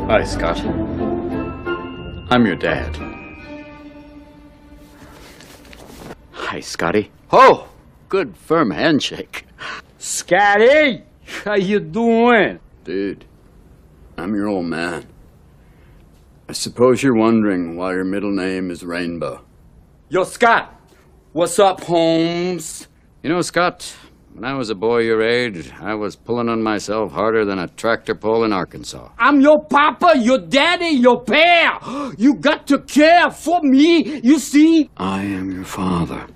Hi, Scott. I'm your dad. Hi, Scotty. Oh, good firm handshake. Scotty, how you doing? Dude, I'm your old man. I suppose you're wondering why your middle name is Rainbow. Yo, Scott. What's up, Holmes? You know, Scott, when I was a boy your age, I was pulling on myself harder than a tractor pull in Arkansas. I'm your papa, your daddy, your pair. You got to care for me, you see? I am your father.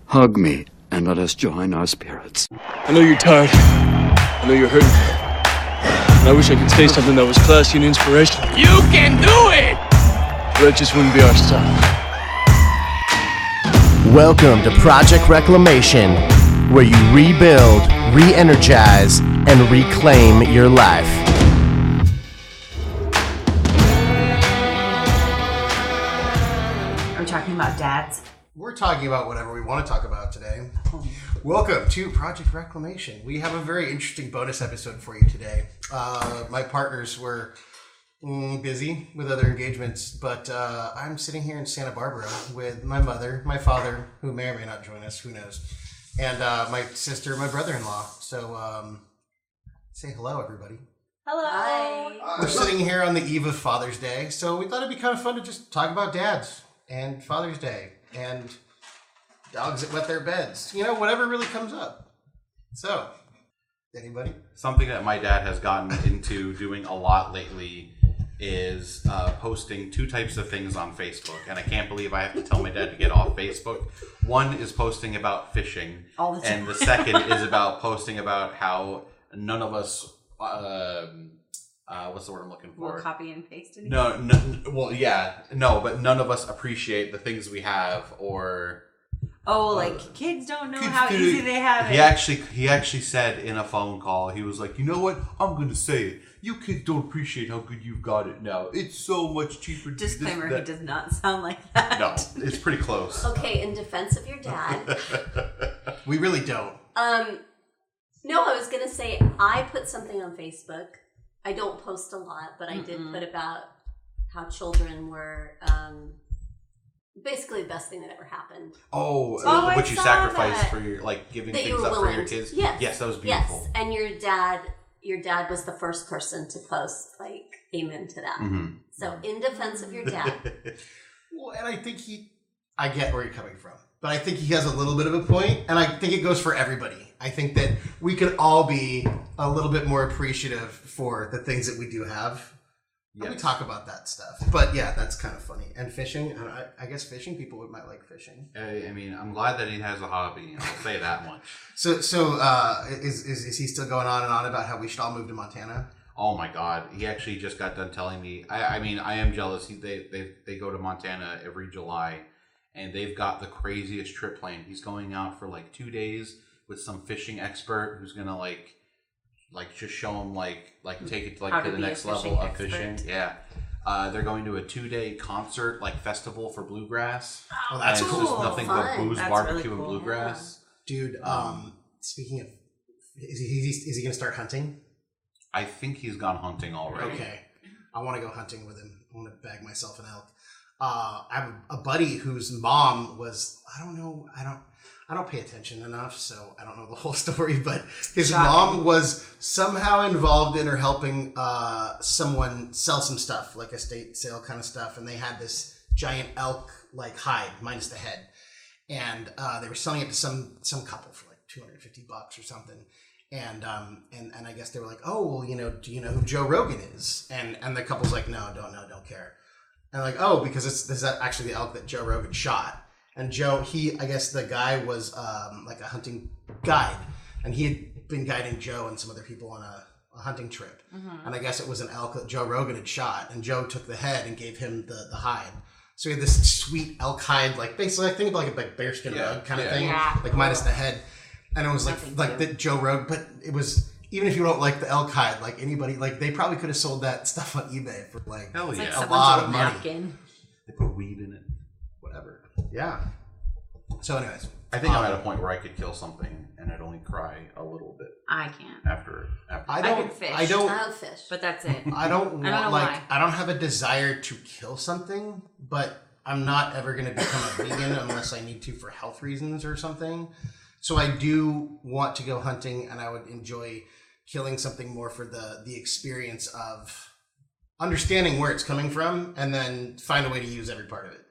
Hug me and let us join our spirits. I know you're tired. I know you're hurting. And I wish I could say something that was classy and inspirational. You can do it! But that just wouldn't be our style. Welcome to Project Reclamation, where you rebuild, re-energize, and reclaim your life. Are we talking about dads? We're talking about whatever we want to talk about today. Welcome to Project Reclamation. We have a very interesting bonus episode for you today. My partners were busy with other engagements, but I'm sitting here in Santa Barbara with my mother, my father, who may or may not join us, who knows, and my sister, my brother-in-law. So say hello, everybody. Hello. Hi. We're sitting here on the eve of Father's Day, so we thought it'd be kind of fun to just talk about dads and Father's Day and dogs that wet their beds. You know, whatever really comes up. So, anybody? Something that my dad has gotten into doing a lot lately is posting two types of things on Facebook. And I can't believe I have to tell my dad to get off Facebook. One is posting about fishing. All the time. And the second is about posting about how none of us... what's the word I'm looking for? We'll copy and paste it. No, but none of us appreciate the things we have, or like kids don't know how easy they have it. He actually said in a phone call, he was like, you know what? I'm gonna say it. You kids don't appreciate how good you've got it now. It's so much cheaper. Disclaimer: he does not sound like that. No, it's pretty close. Okay, in defense of your dad, we really don't. No, I was gonna say I put something on Facebook. I don't post a lot, but I did put about how children were basically the best thing that ever happened. What you sacrificed for your, like, giving that things up for your kids? Yes, that was beautiful. Yes, and your dad was the first person to post, like, amen to that. Mm-hmm. So, in defense of your dad. Well, and I think I get where you're coming from, but I think he has a little bit of a point, and I think it goes for everybody. I think that we could all be a little bit more appreciative for the things that we do have. Yes. We talk about that stuff. But yeah, that's kind of funny. And fishing, I guess fishing, people might like fishing. I mean, I'm glad that he has a hobby. I'll say that much. So is he still going on and on about how we should all move to Montana? Oh my God. He actually just got done telling me. I mean, I am jealous. They go to Montana every July, and they've got the craziest trip planned. He's going out for like 2 days with some fishing expert who's gonna like just show him like take it to the next level of fishing. Yeah. They're going to a 2-day concert festival for bluegrass. Oh, that's cool. It's just nothing but booze, that's barbecue, really cool. and bluegrass. Dude, speaking of, is he gonna start hunting? I think he's gone hunting already. Okay. I want to go hunting with him. I want to bag myself an elk. I have a buddy whose mom was, I don't pay attention enough, so I don't know the whole story, but his mom was somehow involved in or helping someone sell some stuff, like estate sale kind of stuff, and they had this giant elk hide minus the head, and they were selling it to some couple for like $250 or something, and I guess they were like, oh, well, do you know who Joe Rogan is? And the couple's like, no, don't care, and like, oh, because this is actually the elk that Joe Rogan shot. And Joe, I guess the guy was like a hunting guide, and he had been guiding Joe and some other people on a hunting trip. Mm-hmm. And I guess it was an elk that Joe Rogan had shot, and Joe took the head and gave him the hide. So he had this sweet elk hide, basically, I think of a bearskin rug kind of thing, minus the head. And it was like that Joe Rogan, but it was, even if you don't like the elk hide, anybody, they probably could have sold that stuff on eBay for hell yeah, a lot of money. Napkin. They put weed in it. Yeah. So, anyways, I think I'm at a point where I could kill something and I'd only cry a little bit I can't. after. I can fish. I don't. I'll fish. But that's it. I don't I don't want know like why. I don't have a desire to kill something, but I'm not ever going to become a vegan unless I need to for health reasons or something. So I do want to go hunting, and I would enjoy killing something more for the experience of understanding where it's coming from, and then find a way to use every part of it.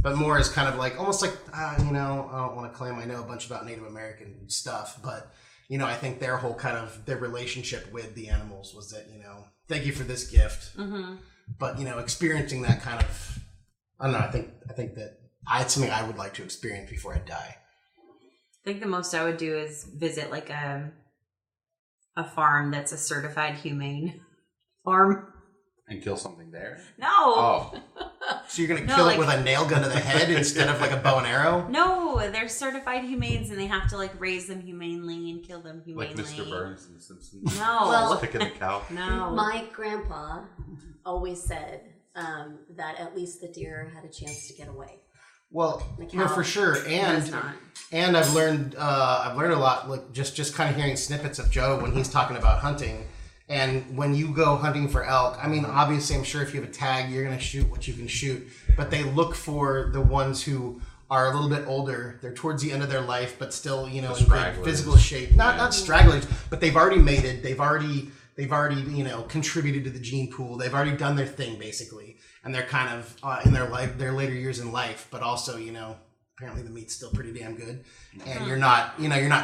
But more as kind of like almost like you know, I don't want to claim I know a bunch about Native American stuff, but you know, I think their whole kind of their relationship with the animals was that, you know, thank you for this gift. Mm-hmm. But, you know, experiencing that kind of, I don't know, I think that it's something I would like to experience before I die. I think the most I would do is visit like a farm that's a certified humane farm. And kill something there? No. Oh. So you're going to kill it with a nail gun to the head instead of like a bow and arrow? No, they're certified humanes and they have to like raise them humanely and kill them humanely. Like Mr. Burns and the Simpsons? No. Well, Picking the cow? No. My grandpa always said that at least the deer had a chance to get away. Well, The you know, cow for sure. does not. And I've learned a lot, like just kind of hearing snippets of Joe when he's talking about hunting. And when you go hunting for elk, I mean, obviously, I'm sure if you have a tag, you're going to shoot what you can shoot. But they look for the ones who are a little bit older. They're towards the end of their life, but still, you know, in good physical shape. Not stragglers, but they've already made it. They've already, you know, contributed to the gene pool. They've already done their thing, basically. And they're kind of in their later years in life. But also, you know, apparently the meat's still pretty damn good. And you're not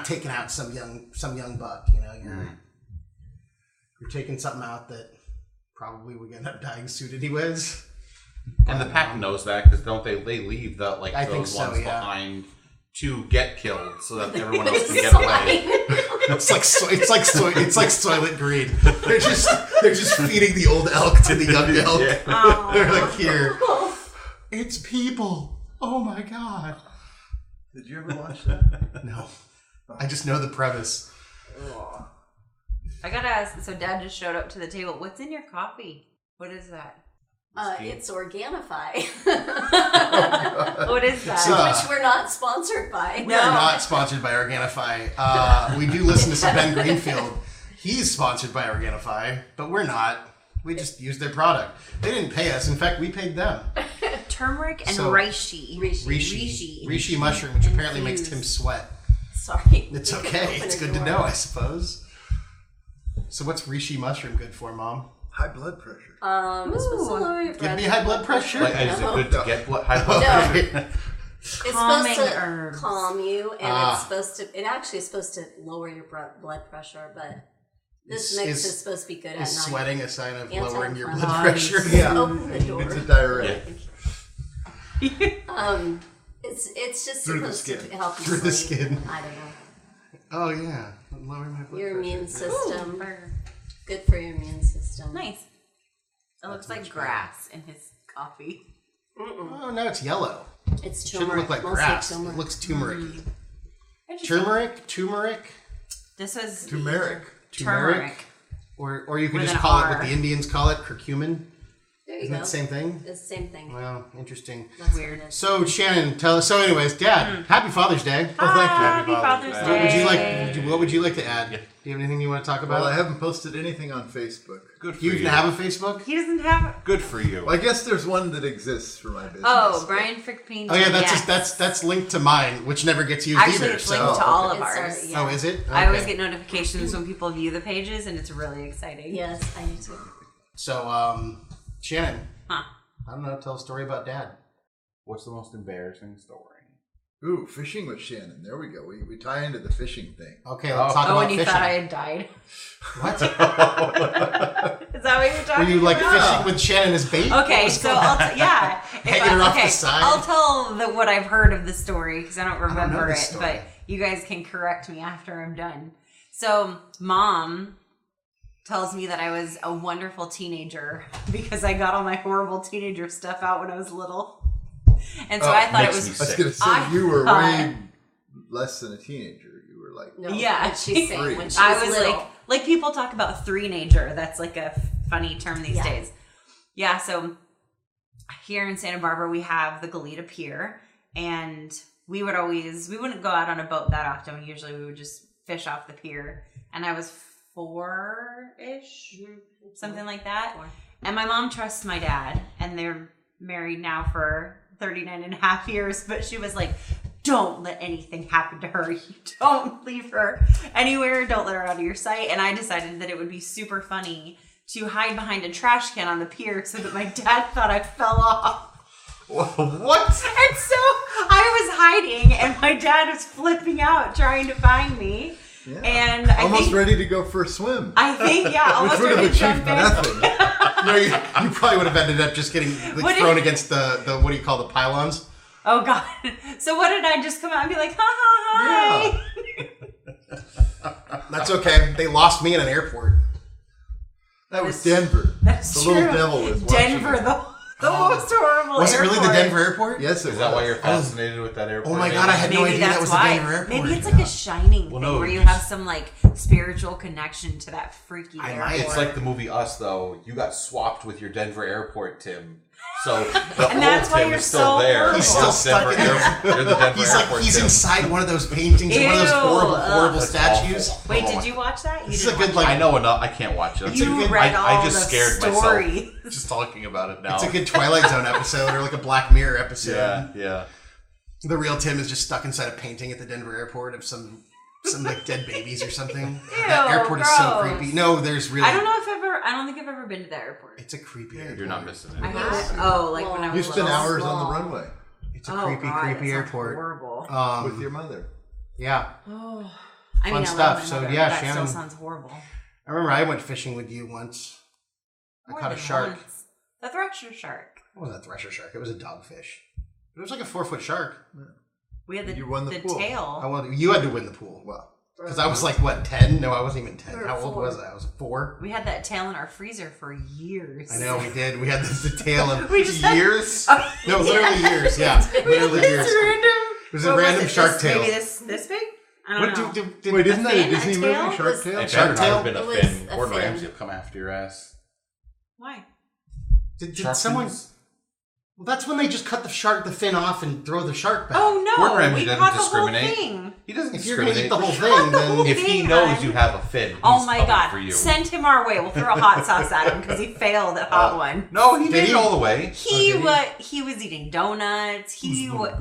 taking out some young buck. You know, you're taking something out that probably would end up dying soon anyways. And the pack knows that because don't they leave the I think those so, ones yeah. behind to get killed so that everyone else can get away. It's like Soylent Green. They're just feeding the old elk to the young elk. Yeah. They're like, here, it's people. Oh my god. Did you ever watch that? No, I just know the premise. I gotta ask, so Dad just showed up to the table. What's in your coffee? What is that? It's Organifi. What is that? Which we're not sponsored by. We are not sponsored by Organifi. We do listen to some Ben Greenfield. He's sponsored by Organifi, but we're not. We just use their product. They didn't pay us. In fact, we paid them. Turmeric and So- reishi. Reishi mushroom, which apparently makes Tim sweat. Sorry. It's okay. It's good to know, I suppose. So what's reishi mushroom good for, Mom? High blood pressure. It's supposed to lower your blood Give me high blood pressure. Like, is it good to get high blood No. pressure? It's Calming supposed to herbs. calm you, and it actually is supposed to lower your blood pressure, but this mix is supposed to be good at night. Is sweating a sign of lowering your blood Anti-inflammatory. pressure? Yeah. Open the door. It's a diuretic. It's just Through the supposed skin. to help you Through the sleep. skin. I don't know. Oh yeah, lowering my blood Your pressure. immune system. Burr. Good for your immune system. Nice. It looks like grass in his coffee. Oh no, it's yellow. It's Shouldn't turmeric. look like Mostly grass. turmeric. It looks turmeric-y. Interesting. Turmeric. This was Turmeric. turmeric. Or you could With just an call it R. what the Indians call it, curcumin. There you Isn't go. it the same thing? It's the same thing. Well, interesting. That's Weird. what it is. So Shannon, tell us. So, anyways, Dad, Happy Father's Day. Oh, thank you. Happy Father's Day. Day. What would you like to add? Do you have anything you want to talk about? Well, I haven't posted anything on Facebook. Good for You you. even have a Facebook? He doesn't have. Good for you. Well, I guess there's one that exists for my business. Oh, Brian Frickpeen. Oh yeah, yes. that's linked to mine, which never gets used Actually, either. it's So. linked to all of It's ours. yeah. Oh, is it? I always Okay. get notifications when people view the pages, and it's really exciting. Yes, I do too. So, Shannon, Huh. I don't know. Tell a story about Dad. What's the most embarrassing story? Ooh, fishing with Shannon. There we go. We tie into the fishing thing. Okay, let's talk Oh, about and you fishing. thought I had died? What? Is that what you're talking Were you like about? fishing with Shannon as bait? What Okay, was so going on? yeah. Hanging her off the side? I'll tell what I've heard of the story because I don't remember this it, story. but you guys can correct me after I'm done. So, Mom tells me that I was a wonderful teenager because I got all my horrible teenager stuff out when I was little. And so I thought it makes was me I was going to say, I you were thought- way less than a teenager. You were like, No, Yeah. what she's saying when she I was was little. like people talk about three-nager. That's like a funny term these Yeah. days. Yeah, so here in Santa Barbara we have the Goleta Pier, and we wouldn't go out on a boat that often. Usually we would just fish off the pier. And I was 4-ish, something like that. And my mom trusts my dad, and they're married now for 39 and a half years. But she was like, don't let anything happen to her. You don't leave her anywhere. Don't let her out of your sight. And I decided that it would be super funny to hide behind a trash can on the pier so that my dad thought I fell off. What? And so I was hiding, and my dad was flipping out trying to find me. Yeah. And I almost think, ready to go for a swim. I think, yeah, almost Which would ready have to jump achieved in. nothing. No, you probably would have ended up just getting thrown against the what do you call the pylons? Oh God! So what did I just come out and be like, ha ha hi? That's okay. They lost me in an airport. That was Denver. That's the true. little devil was Denver, watching the most horrible. Was it airport. really the Denver airport? Yes, it Is that was. why you're fascinated with that airport? Oh my God, I had no Maybe idea that that's was why. the Denver airport. Maybe it's like a shining thing no, where you just- have some like spiritual connection to that freaky airport. It's like the movie Us, though. You got swapped with your Denver airport, Tim. So the And that's old why Tim you're is still so there. horrible. He's still The stuck Denver in there. airport. You're the Denver He's airport. he's Tim. inside one of those paintings, one of those Ew, horrible That's statues. awful. Wait, did you watch that? You This is a didn't good watch like I know enough. I can't watch it. it. You read all I just the scared stories. myself just talking about it now. it's a good Twilight Zone episode or like a Black Mirror episode. Yeah. The real Tim is just stuck inside a painting at the Denver airport of some like dead babies or something. That airport is so gross. creepy. No, there's really. I don't think I've ever been to that airport. It's a creepy airport. You're not missing it. I have. Oh, like when I was You spent little. hours on Small. the runway It's a Oh, creepy, God, creepy that sounds airport. Horrible. with your mother. Yeah. Oh, Fun I mean, I love stuff. my So, mother, yeah, but that Shannon- still sounds horrible. I remember I went fishing with you once. I More caught a than shark. once. The thresher shark. It wasn't a thresher shark. It was a dogfish. But it was like a 4-foot shark. We had the, You won the pool. tail. You had to win the pool. Well, because I was like, what, 10? No, I wasn't even 10. We were How old 4. was I? I was 4. We had that tail in our freezer for years. I know, we did. We had the tail of We just had- years. No, literally years. Yeah, literally years. It was a What random it? shark This- tail. Maybe this big? I don't know. Wait, isn't that a fin, Disney a movie, tail? Shark Was- Tale? It Shark better not Tale? have been a It was fin. a Gordon fin. Ramsay will come after your ass. Why? Did Shark someone? fins? Well, that's when they just cut the fin off and throw the shark back. Oh no! Gordon Ramsay we doesn't caught discriminate. the whole thing. He doesn't If you're gonna eat discriminate. the whole thing, then If he thing, knows hon. you have a fin, Oh he's my coming God! for you. Send him our way. We'll throw a hot sauce at him because he failed at hot one. No, he Did made he? it all the way. He was eating donuts. He was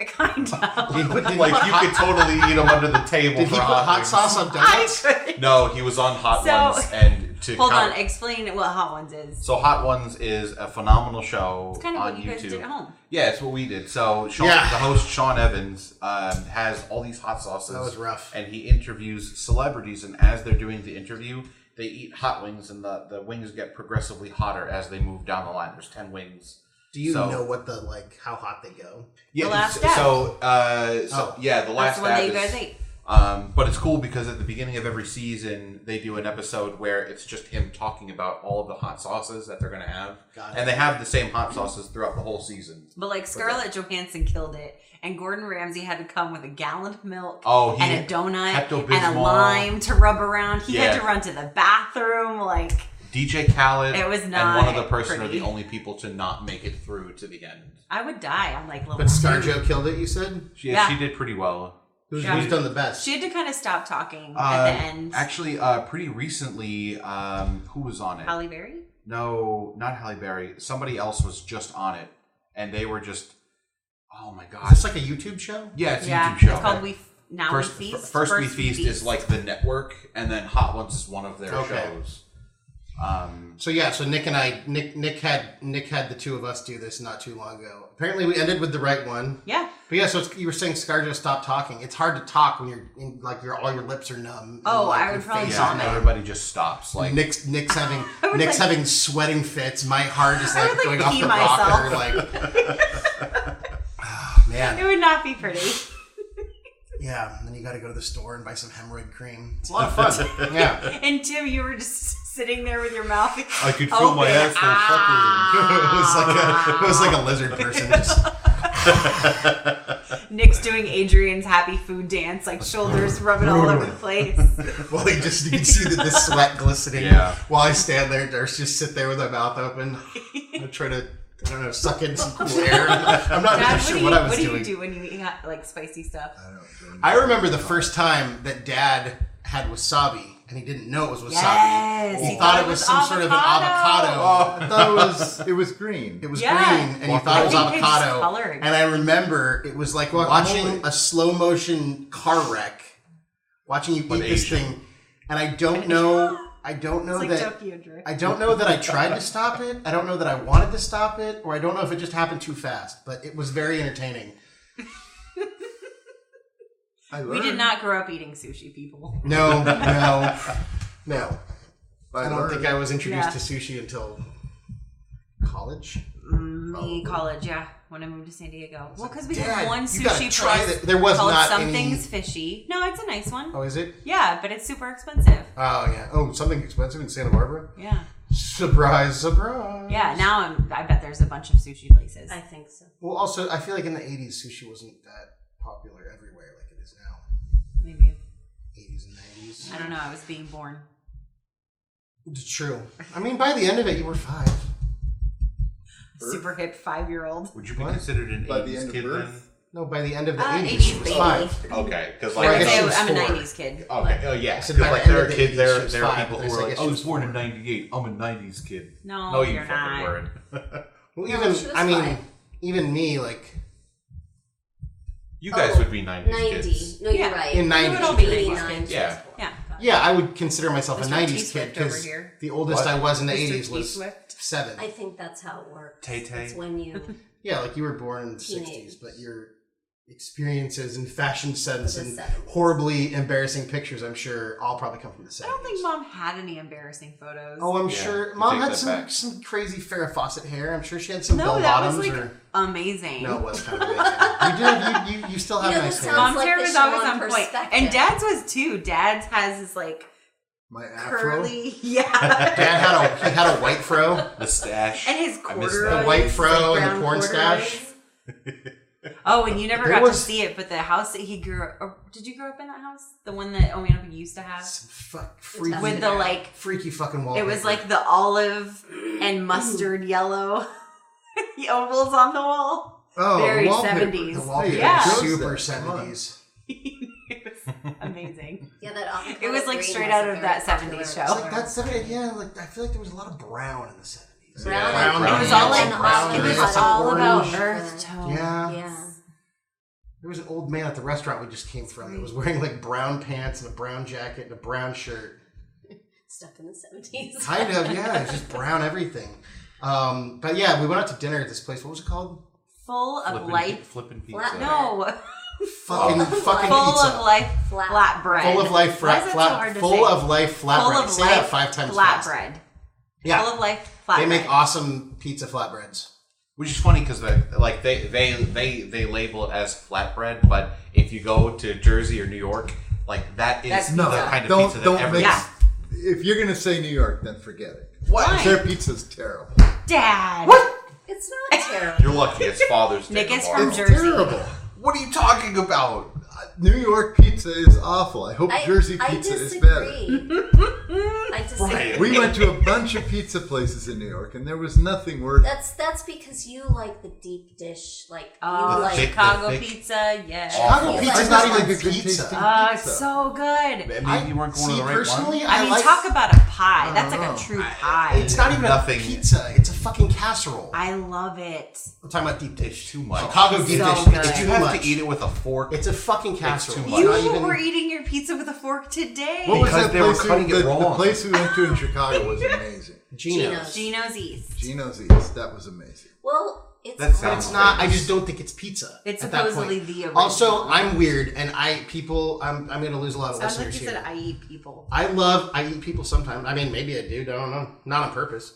kind of. He put- Like you could totally eat him under the table did for he put hot wings. sauce on I donuts? could. No, he was on Hot So- Ones, and to Hold on. count- Explain what Hot Ones is. So Hot Ones is a phenomenal show It's kind of on what you YouTube. guys did at home. Yeah, it's what we did. So Sean, Yeah. the host Sean Evans has all these hot sauces. That was rough. And he interviews celebrities, and as they're doing the interview, they eat hot wings, and the wings get progressively hotter as they move down the line. There's 10 wings. Do you So- know what how hot they go? Yeah, The Last so, Dab. so yeah, the last That's the one dab that you is- guys ate. But it's cool because at the beginning of every season, they do an episode where it's just him talking about all of the hot sauces that they're going to have. Got it. And they have the same hot sauces throughout the whole season. But like Scarlett Johansson killed it, and Gordon Ramsay had to come with a gallon of milk Oh, he and a donut and a Pepto-Bismol. lime to rub around. He had Yeah. to run to the bathroom. Like DJ Khaled It was and not one other person pretty. are the only people to not make it through to the end. I would die on like level But 2. ScarJo killed it. You said She Yeah. did pretty well. who's Yeah. done the best? She had to kind of stop talking at the end. Actually, pretty recently, who was on it? Halle Berry? No, not Halle Berry. Somebody else was just on it, and they were just, oh my god! Is this like a YouTube show? Yeah, it's a Yeah, YouTube show. it's called We First Feast. We Feast is like the network, and then Hot Ones is one of their Okay. shows. So yeah, so Nick had the two of us do this not too long ago. Apparently, we ended with the right one. Yeah. But yeah, so you were saying ScarJo stopped talking. It's hard to talk when you're in, like all your lips are numb. Oh, and, like, I your would probably face is vomit. numb. Everybody just stops. Like Nick's having I would, like- having sweating fits. My heart is I like would, like, going off pee the myself. rocker. Like, oh, It man, would not be pretty. yeah. And then you got to go to the store and buy some hemorrhoid cream. It's a lot of fun. Yeah, And Tim, you were just sitting there with your mouth. I could feel my open. asshole it was like a lizard person. Just, Nick's doing Adrian's happy food dance, like shoulders rubbing all over the place. well, you can see the sweat glistening. Yeah. While I stand there, Darce just sit there with my mouth open. I try to I don't know, suck in some cool air. I'm not Dad, really sure what I was doing. What do you do when you eat like spicy stuff? I remember the first time that Dad had wasabi, and he didn't know it was wasabi. Yes, He thought it was some sort of an avocado. I thought it was green. It was Yeah. green, and he thought it was I think they just avocado. colored. And I remember it was like watching a slow motion car wreck, watching you eat this thing. And I don't know It's like that Tokyo Drift. I don't know that I tried to stop it. I don't know that I wanted to stop it, or I don't know if it just happened too fast. But it was very entertaining. We did not grow up eating sushi, people. No. I don't learned. think I was introduced to sushi until college. Me, college, yeah. When I moved to San Diego. Well, because we Dad, had one you gotta sushi try place that. There was called not Something's any- Fishy. No, it's a nice one. Oh, is it? Yeah, but it's super expensive. Oh, yeah. Oh, something expensive in Santa Barbara? Yeah. Surprise, surprise. Yeah, now I bet there's a bunch of sushi places. I think so. Well, also, I feel like in the 80s, sushi wasn't that popular everywhere like it is now. Maybe. 80s and 90s. I don't know. I was being born. It's true. I mean, by the end of it, you were 5. Super hip 5-year-old. Would you be considered an By the 80s end of kid birth? then? No, by the end of the 80s 80s, she was baby. 5. Okay, because I like would guess she say was I'm a 4. 90s kid. okay, oh yeah, So because by like the there end are of the kids, 80s, there she was there are 5, people but who I are like, guess I she was was born in 4. '98. I'm a '90s kid. No, you you're fucking not. weren't. Well, No, even, she was I mean, 5. even me, like, You guys would be '90s 90. kids. No, you're Yeah. right. in 90s. would all be she was 90s 5. kids. Yeah. Yeah. Yeah, I would consider myself a Mr. 90s T-Swift kid over because here. the oldest What? I was in the Mr. 80s was T-Swift. 7. I think that's how it works. Tay-tay. It's when you Yeah, like you were born in the Teenage. 60s, but your experiences and fashion sense The and 70s. horribly embarrassing pictures, I'm sure, all probably come from the 70s. I don't think Mom had any embarrassing photos. Oh, I'm Yeah, sure. I Mom take had that back. some crazy Farrah Fawcett hair. I'm sure she had some no, bell that was bottoms. like amazing. No, it was kind of amazing. You still have You know, nice this hair. sounds Mom's like hair the was always Shannon on point, perspective. and Dad's was too. Dad's has this like My afro. curly, yeah, Dad had a white fro, The stash. and his I miss corduroys, that. the white fro, like and the brown porn stash. corduroys. Oh, and you never There got was- to see it, but the house that he grew up. Or did you grow up in that house? The one that Omeanopa used to have Some freaky, with the like. freaky fucking It wallpaper. was like the olive and mustard yellow the ovals on the wall. Oh, Very the wallpaper. 70s. the wallpaper. Yeah. Super Shows that. Come on. 70s. It was amazing. Yeah, that avocado It was like green straight was out a of very that popular 70s show. It's like that 70s. Yeah, like I feel like there was a lot of brown in the 70s. Brown Yeah, and brown It was all like and brown, it was yeah, some all about orange. earth tone. Yeah. Yeah. There was an old man at the restaurant we just came from that was wearing like brown pants and a brown jacket and a brown shirt. Stuck in the 70s. Kind of, yeah. It was just brown everything. But yeah, we went out to dinner at this place. What was it called? Full of life. Flipping pizza. Flat- No. Fucking Full pizza. of life Flat- flatbread. Full of life Why is that so hard to full say? of life flatbread. Full of Say life that 5 times fast. flatbread. Yeah. Full of life flatbread. They make awesome pizza flatbreads. Which is funny because they label it as flatbread, but if you go to Jersey or New York, like that is That's the pizza. kind of Don't pizza that don't every make. Yeah. If you're gonna say New York, then forget it. Why? Their pizza's terrible. Dad. It's not terrible. You're lucky. It's Father's Day. Nick is tomorrow. from Jersey. Terrible. What are you talking about? New York pizza is awful. I hope Jersey pizza is better. I disagree. Right. We went to a bunch of pizza places in New York, and there was nothing worth. That's because you like the deep dish, like Oh, you like. thick- Chicago thick- pizza, yes. Chicago Yeah. pizza's I not just even like a good pizza. tasting Oh, it's pizza. so good. Maybe you weren't going to the right personally, one. I mean, like, talk about a pie. That's like know. a true pie. It's not even Nothing- a pizza. It's a fucking casserole. I love it. I'm talking about deep dish. Too much. Chicago deep So dish. good. It's If you too have much. to eat it with a fork, It's a fucking casserole. too It's much. not You even- were eating your pizza with a fork today. What was Because that they were place? cutting it The wrong. place we went to in Chicago was amazing. Geno's. Gino's East. Gino's East. That was amazing. Well, it's That But sounds it's not. I famous. just don't think it's pizza. It's at that supposedly point. the original. Also, I'm weird, and I'm going to lose a lot of Sounds like listeners you here. said I eat people. I eat people sometimes. I mean, maybe I do. I don't know. Not on purpose.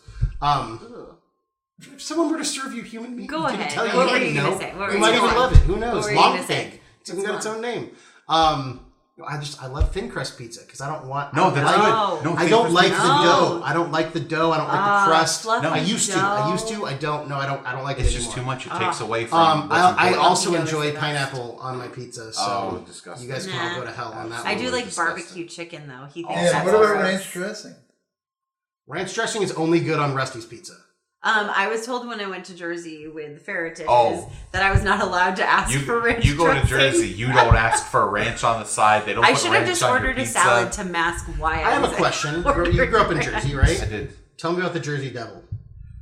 If someone were to serve you human meat, Go did it ahead. tell you What you were didn't you gonna know, say? What were you you might gonna even say? love it. Who knows? What were you Long gonna say? pig. It's even got its own name. I love thin crust pizza because I don't want. No, I don't that's like, good. No, I don't like the No. dough. I don't like the dough. I don't like the crust. fluffy I used to. I dough. used to. I don't. No, I don't. I don't like It's it just too anymore. much. It takes away from. what's I important. also Flamingo is enjoy the best. pineapple on my pizza. So Oh, disgusting. you guys can all go to hell on that. I one. do like disgusting. barbecue chicken though. He thinks Yeah. that's What about gross. ranch dressing? Ranch dressing is only good on Rusty's pizza. I was told when I went to Jersey with the Ferritiches that I was not allowed to ask for ranch You go to dressing. Jersey, you don't ask for ranch on the side. They don't. I put should have ranch just on your ordered a pizza. salad to mask why I have a question. You grew up in Jersey, right? I did. Tell me about the Jersey Devil.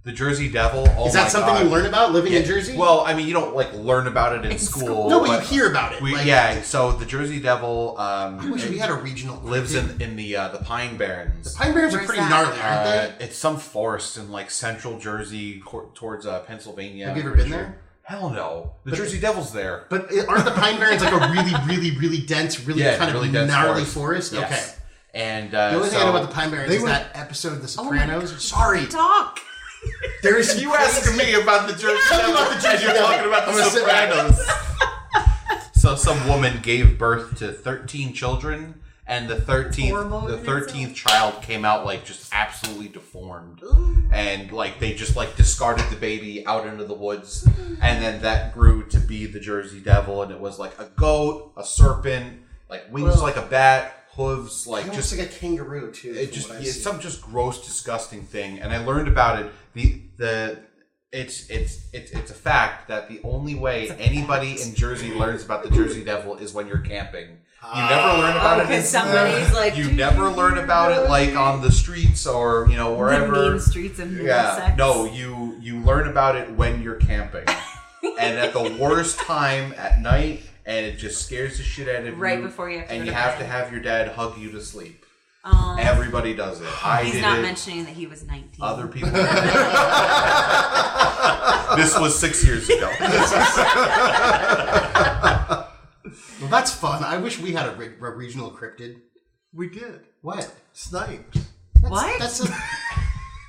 The Jersey Devil. Oh Is that my something God. you learn about living in Jersey? Well, I mean, you don't like learn about it in school. No, but you hear about it. So the Jersey Devil. I wish we had a regional. Lives in the Pine Barrens. The Pine Barrens are Where's pretty that? gnarly, aren't they? It's some forest in like central Jersey towards Pennsylvania. Have you ever been there? Hell no. The Jersey Devil's there. But aren't the Pine Barrens like a really, really, really dense, really dense gnarly forest? Yes. Okay. And The only thing I know about the Pine Barrens is that episode of The Sopranos. Sorry. Talk. There is You asking me about the Jersey Tell me Devil, about the Jersey and you're Devil. talking about I'm the gonna sit back. Sopranos. So some woman gave birth to 13 children, and the 13th child came out like just absolutely deformed. And like they just like discarded the baby out into the woods, and then that grew to be the Jersey Devil, and it was like a goat, a serpent, like wings like a bat, hooves like It just looks like a kangaroo too. it just it's some just gross, disgusting thing. And I learned about it. It's a fact that the only way anybody in Jersey learns about the Jersey Devil is when you're camping. You never learn about it. Because somebody's like, You never learn about it like on the streets or wherever. The mean streets of Middlesex. No, you learn about it when you're camping, and at the worst time at night, and it just scares the shit out of you. Right before you have to and go you to have bed. to have your dad hug you to sleep. Aw. Everybody does it. I He's did not it. mentioning that he was 19. Other people. This was 6 years ago. Well, that's fun. I wish we had a regional cryptid. We did. What? Snipes. What? That's a.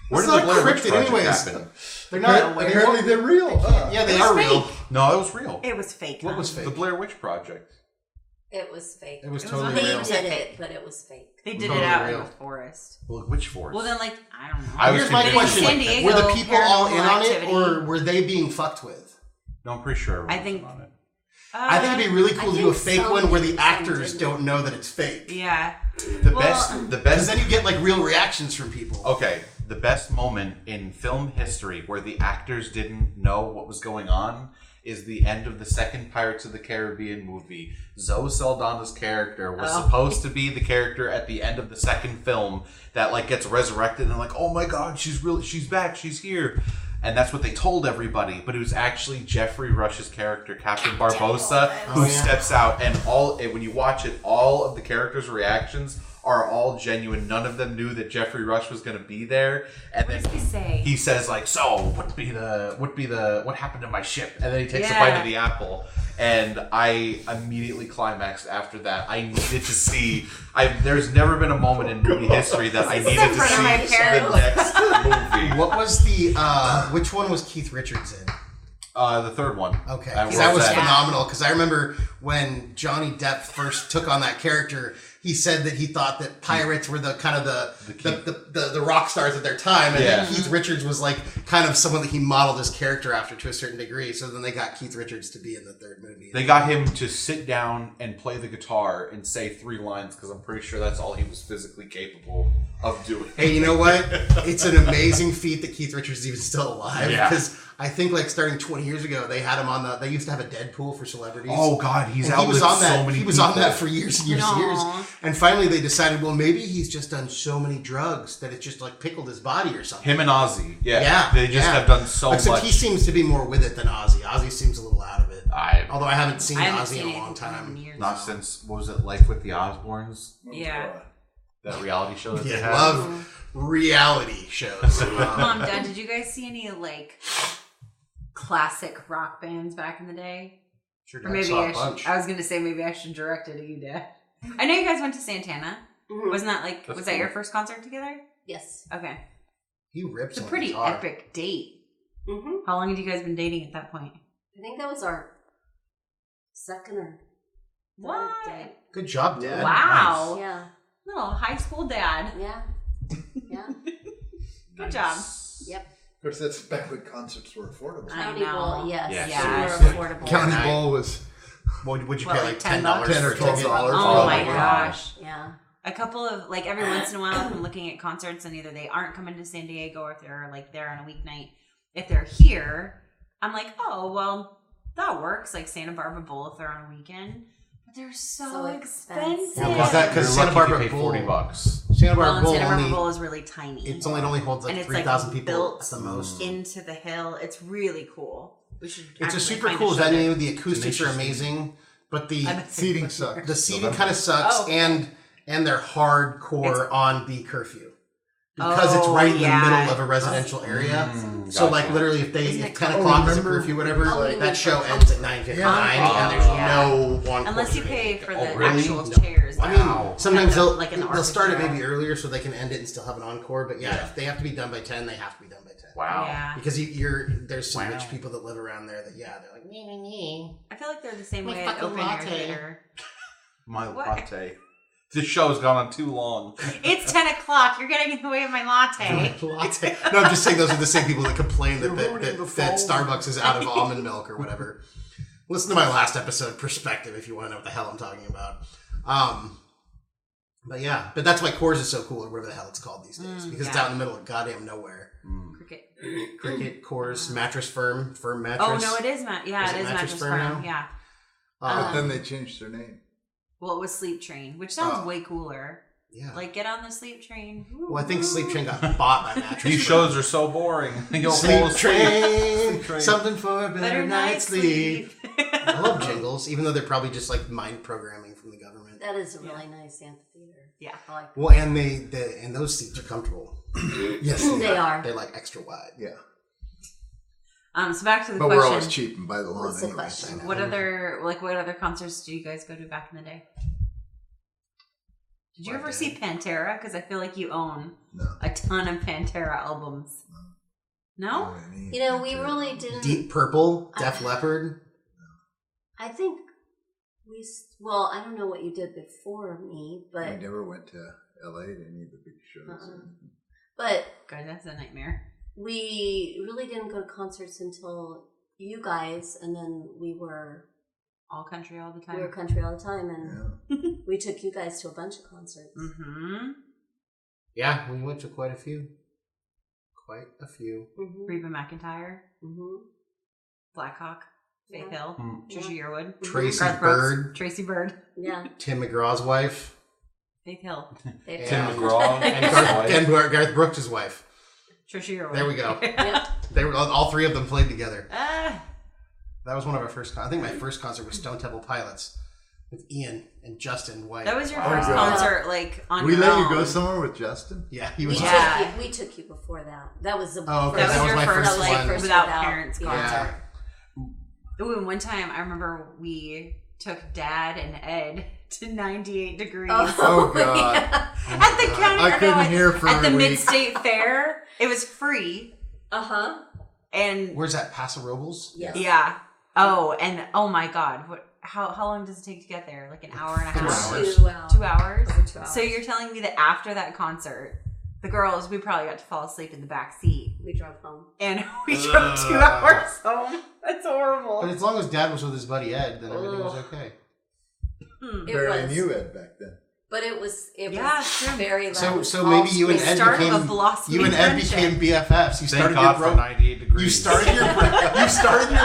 Where It's did the not Blair Witch cryptid Project anyways. happen? They're not. Apparently they're real. Huh? Yeah, they It was are real. fake. No, it was real. It was fake. What huh? was fake? The Blair Witch Project. It was fake. It was It was totally on They real. did it, but it was fake. They did Totally it out real. in the forest. Well, which forest? Well, then, like, I don't know. I was Here's my confused. question: San Diego, were the people all in on it, Paranormal or were they being fucked with? No, I'm pretty sure. I think- on it. I think it'd be really cool to do a think fake some one where the did, some actors didn't. don't know that it's fake. Yeah. The Well, best. Because then you get like real reactions from people. Okay, the best moment in film history where the actors didn't know what was going on is the end of the second Pirates of the Caribbean movie. Zoe Saldana's character was supposed to be the character at the end of the second film that like gets resurrected and like, oh my god, she's back, she's here. And that's what they told everybody, but it was actually Jeffrey Rush's character, Captain Barbossa, who steps out, and when you watch it, all of the characters' reactions are all genuine. None of them knew that Jeffrey Rush was going to be there. And then he say? He says like, "So, what happened to my ship?" And then he takes a Yeah. bite of the apple. And I immediately climaxed after that. I needed to see. There's never been a moment in movie history that I needed to front of my see parents. the next movie. What was the? Which one was Keith Richards in? The third one. Okay, I because that was that. phenomenal. Because I remember when Johnny Depp first took on that character, he said that he thought that pirates were the kind of the rock stars of their time, and then Keith Richards was like kind of someone that he modeled his character after to a certain degree. So then they got Keith Richards to be in the third movie. They got him to sit down and play the guitar and say 3 lines because I'm pretty sure that's all he was physically capable of doing. Hey, you know what? It's an amazing feat that Keith Richards is even still alive. Yeah. Because I think like starting 20 years ago, they had him on they used to have a Deadpool for celebrities. Oh God, he's And he was outlived on that. so many He was on people. that for years and years and years. And finally, they decided, well, maybe he's just done so many drugs that it just like pickled his body or something. Him and Ozzy, Yeah, they just have done so Except much. he seems to be more with it than Ozzy. Ozzy seems a little out of it. Although I haven't seen I haven't Ozzy seen in a anything long from him time. in years. Not since what was it, Life with the Osbournes? Yeah. That reality show that they Yeah, had. love reality shows. Mom, Dad, did you guys see any like classic rock bands back in the day? Sure, Or maybe saw a I bunch. was gonna say maybe I should direct it to you, Dad. I know you guys went to Santana. Mhm. Wasn't that like That's was that cool. your first concert together? Yes. Okay. He rips It's a on pretty guitar. epic date. Mm-hmm. How long had you guys been dating at that point? I think that was our second or third What? date. Good job, Dad. Wow. Yeah. Little high school dad. Yeah. Yeah. Good job. Yep. Of course, that's back when concerts were affordable. I County know. Bowl, yes. Yeah. Super affordable. County Bowl was Would you What, pay like like $10 $10 $10 or for a ticket? $12. Oh my gosh. Yeah. a couple of, like, every once in a while, if I'm looking at concerts and either they aren't coming to San Diego or if they're, like, there on a weeknight, if they're here, I'm like, oh, well, that works. Like, Santa Barbara Bowl if they're on a weekend. But they're so expensive. Because Santa Barbara Bowl, $40. Santa Barbara Santa Bowl Barbara only, Bowl is really tiny. it only holds like 3,000 people built at the most. into the hill. It's really cool. We should. It's a actually super find cool show there. venue. The acoustics are amazing, but the Seating sucks. The seating kind of sucks, Oh. and they're hardcore on the curfew because it's right in the middle of a residential area. So, like, literally, if 10 o'clock is a curfew, whatever, that show ends at 9:59, and there's no one. Unless you pay for the really? actual No. chairs. I mean, sometimes they'll like in the they'll start it orchestra. maybe earlier so they can end it and still have an encore. But yeah, if they have to be done by 10, they have to be done by 10. Wow. Yeah. Because there's some rich people that live around there that they're like, nee. I feel like they're the same My way at fucking open air latte. theater. My What? latte. This show's gone on too long. It's 10 o'clock. You're getting in the way of my latte. Latte. No, I'm just saying those are the same people that complain that Starbucks is out of almond milk or whatever. Listen to my last episode, Perspective, if you want to know what the hell I'm talking about. But yeah, but that's why Coors is so cool, or whatever the hell it's called these days, because it's out in the middle of goddamn nowhere. Cricket, Coors, Mattress Firm Mattress. Oh, no, it is Yeah, it is Mattress Firm. now? Yeah. But then they changed their name. Well, it was Sleep Train, which sounds way cooler. Yeah. Like, get on the Sleep Train. Woo. Well, I think Sleep Train got bought by Mattress These Firm. shows are so boring. You'll fall Sleep asleep. train, something for a better night's sleep. I love jingles, even though they're probably just like mind programming from the government. That is a really nice amphitheater. Yeah. I like Well, and and those seats are comfortable. Yes, They are. They're like extra wide. Yeah. So back to the But question. we're always cheating by the lawn What's the anyway. question? What other concerts do you guys go to back in the day? Did you ever see Pantera? Because I feel like you own a ton of Pantera albums. No? You know, we really didn't. Deep Purple, Def Leppard. I think well, I don't know what you did before me, but I never went to LA to any of the big shows. but God, that's a nightmare. we really didn't go to concerts until you guys, and then we were All country all the time. country all the time, and we took you guys to a bunch of concerts. Mm-hmm. Yeah, we went to quite a few. Reba McEntire. Mm-hmm. Black Hawk. Faith Yeah. Hill. Trisha Yearwood. Tracy Garth Brooks, Bird. Tracy Bird. Yeah. Tim McGraw's wife. Faith Hill. Tim McGraw. And Garth Brooks' wife. Trisha Yearwood. There we go. Yep. They were all three of them played together. Ah. That was one of our first. I think my first concert was Stone Temple Pilots with Ian and Justin White. That was your first God. concert, like, on We your let own. you go somewhere with Justin? Yeah, he was. Yeah. We took you before that. That was the Oh, okay. That was That was your my first, first like, one. without Without- parents yeah. concert. Ooh, and one time I remember we took Dad and Ed to 98 Degrees. Oh, God. At the county. I couldn't hear for at the a week. Mid-State Fair. It was free. Uh-huh. And Where's that? Paso Robles? Yes. yeah. Oh, and oh my God. How long does it take to get there? Like an hour and a half? 2 hours. 2 hours? Over 2 hours. So you're telling me that after that concert, the girls, we probably got to fall asleep in the back seat. We drove home. And we drove 2 hours home. That's horrible. But as long as Dad was with his buddy Ed, then everything was okay. It Barely was. knew Ed back then. But it was Yeah, true. very loud. So maybe you and the Ed start of a became blossoming friendship. BFFs. You Thank started God your for 98 degrees. You started your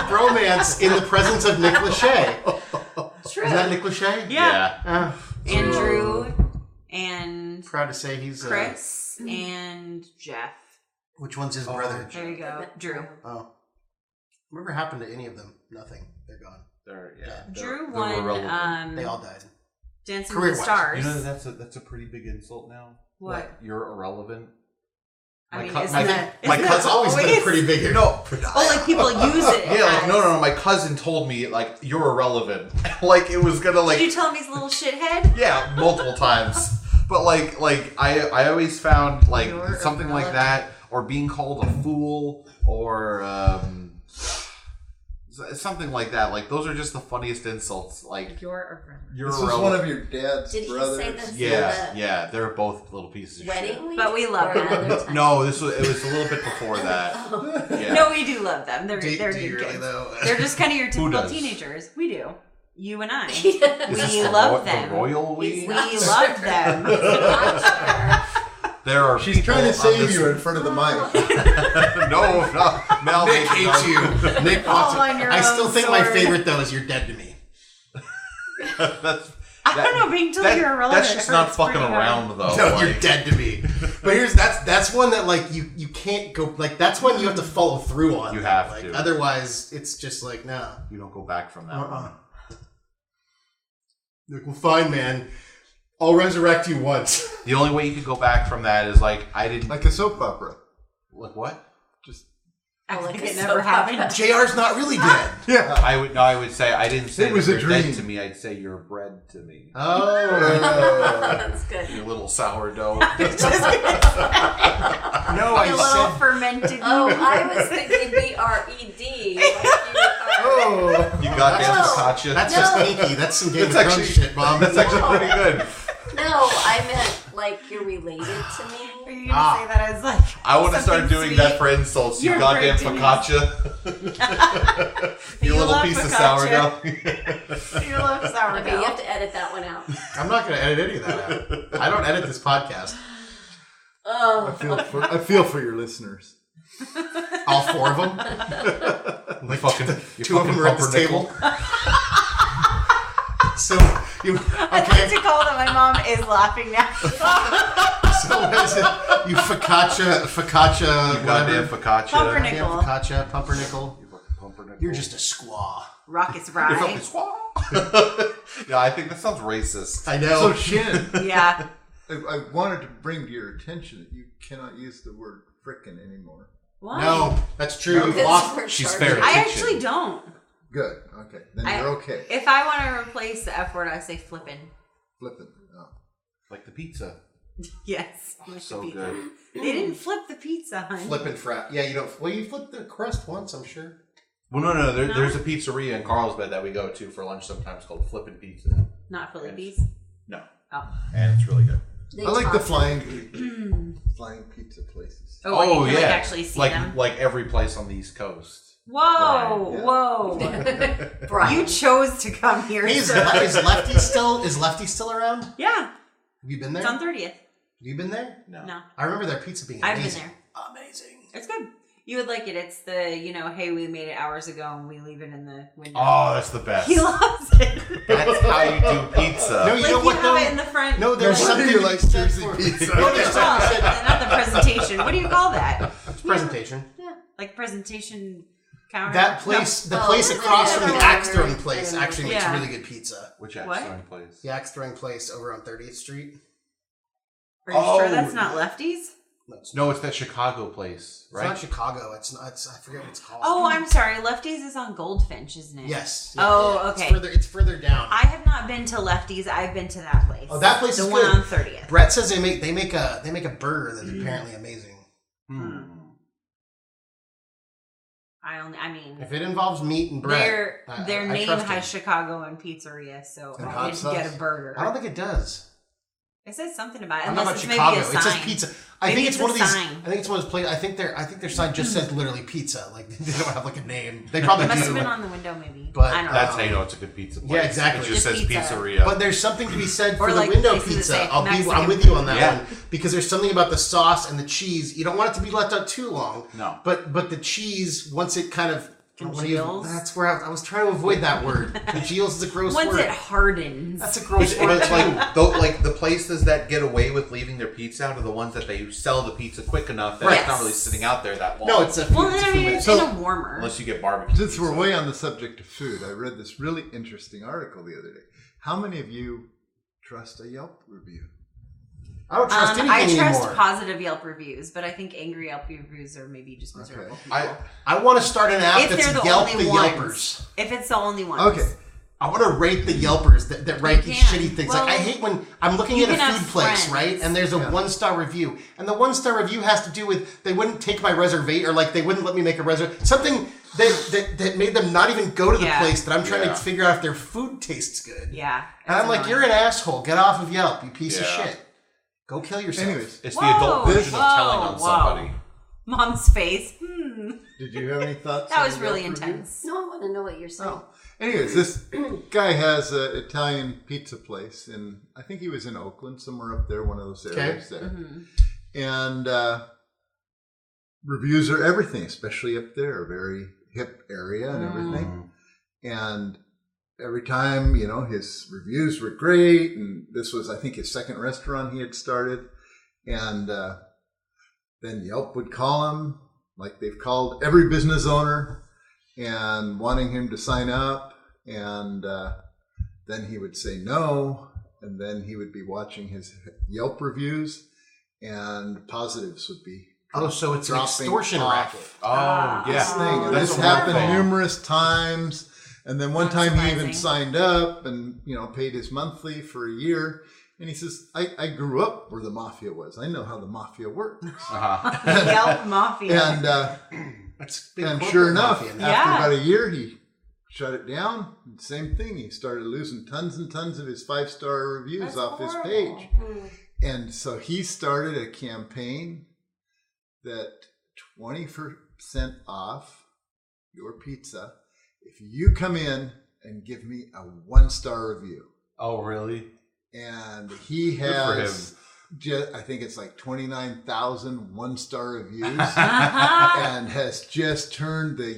bromance in the presence of Nick Lachey. True. Is that Nick Lachey? Yeah. Oh, Andrew and proud to say he's Chris and Jeff. Which one's his brother? There you go. Drew. Oh, whatever happened to any of them? Nothing. They're gone. Drew they're won irrelevant. They all died. Dancing Career-wise. with the Stars. You know that's a pretty big insult now. What? You're irrelevant. I mean, My isn't that Cut's always been a pretty big. No. Oh, like people use it. Yeah, like as- no. My cousin told me like you're irrelevant. Like it was gonna like. Did you tell him he's a little shithead? Yeah, multiple times. But like I always found like You're something like that, or being called a fool, or something like that. Like those are just the funniest insults. Like You're irrelevant. you're This was irrelevant. one of your dad's Did he brothers. say this? Yeah, they're both little pieces of Wedding week? But we love Or them. another time? No, it was a little bit before that. Yeah. No, we do love them. They're Do they're you good really kids. though? They're just kind of your typical does? teenagers. We do. You and I. We love them. The royal we? We love them. There are She's trying to people on save this- you in front of the mic. No, Mel Nick hates you. Nick wants All on your I still own think my sword. favorite though is "You're Dead to Me." I don't know, being told you're irrelevant. That's just not hurts fucking pretty hard. around though. No, like- you're dead to me. But that's one that like you can't go like that's one you have to follow through on. You have like, to. Otherwise, it's just like no. You don't go back from that one. Like, well, fine, man. I'll resurrect you once. The only way you could go back from that is like I didn't Like a soap opera. like what? Just I like think a it never soap happened. JR's not really dead. yeah. I would say I didn't say It was that a you're dead dream. to me. I'd say you're bread to me. Oh. That's good. You little sourdough. No, A I little said. fermented. Oh, I was thinking BRED. Like Oh. You goddamn No. focaccia. That's just sneaky. That's some Game of That's Thrones actually shit, Mom. That's actually pretty good. no, I meant like you're related to Are me. you gonna say that as like? I want to start something doing sweet? that for insults. You You're goddamn bread to me. focaccia. You little love piece of focaccia. sourdough. You love sourdough. Okay, you have to edit that one out. I'm not going to edit any of that out. I don't edit this podcast. Oh, I feel for your listeners. All four of them. Like fucking, Two of them are at this table. So you I like okay? to call that my mom is laughing now. So what is it? You focaccia, You goddamn whatever. focaccia. Pumpernickel. Goddamn focaccia, pumpernickel. You fucking pumpernickel. You're just a squaw. Rockets You're rye. fucking squaw. Yeah, I think that sounds racist. I know. So Shannon, Yeah. I wanted to bring to your attention that you cannot use the word frickin' anymore. What? No, that's true. You've because lost. we're She's charging. fair. I Kitchen. actually don't. Good. Okay. Then you're okay. If I want to replace the F word, I say flippin'. Flipping. Oh. Like the pizza. Yes. With So the pizza. good. They didn't flip the pizza, hun. Flipping frat. Yeah, you don't. Well, you flipped the crust once, I'm sure. Well, no. There's a pizzeria in Carlsbad that we go to for lunch sometimes called Flippin' Pizza. Not Philippies. No. Oh. And it's really good. They I like the toss flying pizza places. Oh, where you can, like, actually see them. Like every place on the East Coast. Whoa, Yeah. whoa. it. Brian. You chose to come here. Hey, is sir. Lefty still around? Have Yeah. you been there? It's on 30th. Have you been there? No. I remember their pizza being I've been amazing. there. Amazing. It's good. You would like it. It's the, hey, we made it hours ago and we leave it in the window. Oh, that's the best. He loves it. That's how you do pizza. No, you like know you what have though? it in the front. No, there's No wonder something you to like be said Jersey for- pizza. No, there's something to be said. Not the presentation. What do you call that? It's presentation. Yeah. Like presentation counter. That place, the Oh, place there's across from the another axe one. throwing place, Yeah. actually makes Yeah. really good pizza. Which What? throwing place? The axe throwing place over on 30th Street. Are you sure Oh. that's not Lefties? No, it's that Chicago place, It's right? not Chicago. It's not. I forget what it's called. Oh, I'm sorry. Lefties is on Goldfinch, isn't it? Yes. Oh, It's okay. It's further down. I have not been to Lefties. I've been to that place. Oh, that place the is one good. on 30th. Brett says they make a burger that's apparently amazing. I mean, If it involves meat and bread, their I name trust has it. Chicago and pizzeria, so And I hot didn't sauce? get a burger. I don't think it does. It says something about it. I'm not Unless about it's Chicago. maybe a It sign. says pizza. I Maybe think it's it's one a of these. sign. I think it's one of those places. I think their sign just says literally pizza. Like they don't have like a name. They probably It must do. have been on the window, maybe. But, I don't That's know. how you know it's a good pizza place. Yeah, exactly. It just Just says pizza. pizzeria. But there's something to be said for Or the like window places that pizza. say I'm Mexican with you on that Yeah. one because there's something about the sauce and the cheese. You don't want it to be left out too long. No. But the cheese, once it kind of Congeals? that's where I was trying to avoid that word. Congeals is a gross Once word. it hardens. That's a gross But word. like the places that get away with leaving their pizza out are the ones that they sell the pizza quick enough that Right. it's not really sitting out there that long. No, it's a well, it's then I a few mean, minutes. it's in a warmer. unless you get barbecue. Since we're pizza. way on the subject of food, I read this really interesting article the other day. How many of you trust a Yelp review? I don't trust I anything trust anymore. positive Yelp reviews, but I think angry Yelp reviews are maybe just miserable. Okay. I want to start an app If that's they're the Yelp only the ones. Yelpers. If it's the only ones. Okay. I want to rate the Yelpers that write these can. shitty things. Well, like I hate when I'm looking you at a can have food place, friends. right? And there's a 1-star review, and the 1-star review has to do with they wouldn't take my reservation, or like they wouldn't let me make a reservation. Something that made them not even go to the Yeah. place that I'm trying Yeah. to figure out if their food tastes good. Yeah. And I'm like, you're an asshole. Get off of Yelp, you piece of Yeah. shit. Go kill yourself. Anyways, It's the adult version of telling on somebody. Mom's face. Did you have any thoughts? That on was the really Yelp review? intense. No, I want to know what you're saying. Oh. Anyways, this guy has an Italian pizza place, and I think he was in Oakland, somewhere up there, one of those areas there. And reviews are everything, especially up there, a very hip area and everything. And every time, you know, his reviews were great, and this was, I think, his second restaurant he had started. And then Yelp would call him, like they've called every business owner, and wanting him to sign up, and then he would say no, and then he would be watching his Yelp reviews, and positives would be so it's an dropping extortion off racket. this thing. And That's this a happened horrible. numerous times, and then one Not time he surprising. even signed up and, you know, paid his monthly for a year. And he says, I grew up where the mafia was. I know how the mafia works. Yelp Mafia. And That's big and corporate sure enough, mafia. after about a year, he shut it down. Same thing. He started losing tons and tons of his 5-star reviews That's off his horrible. page. And so he started a campaign that 20% off your pizza if you come in and give me a 1-star review. Oh, really? And he for has, I think it's like 29,000 1-star reviews, and has just turned the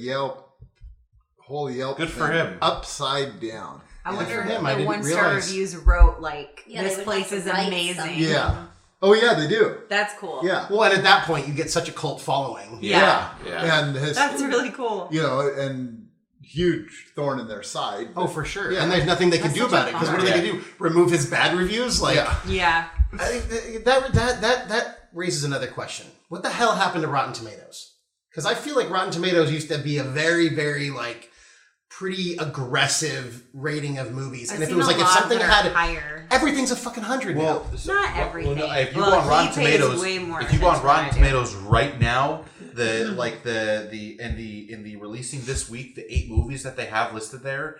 whole Yelp Good for thing him. upside down. I wonder for if him, I the didn't 1-star realize. reviews wrote like, Yeah, this they would place have is to write amazing. something. Yeah. Oh yeah, they do. That's cool. Yeah. Well, and at that point, you get such a cult following. Yeah. And his, That's really cool. you know, and huge thorn in their side. Oh, for sure. Yeah. And there's nothing they can That's do such a about it, because what are bummer. they going to do? Remove his bad reviews? Like, Yeah. I think that raises another question. What the hell happened to Rotten Tomatoes? Because I feel like Rotten Tomatoes used to be a very, very like pretty aggressive rating of movies, and I've if it seen was a like if lot something that are had higher. everything's a fucking 100 now. Not everything. no, if you Well, go on Rotten he pays Tomatoes, way more if you go on attention than I Rotten do. Tomatoes right now, in the releasing this week, the 8 movies that they have listed there,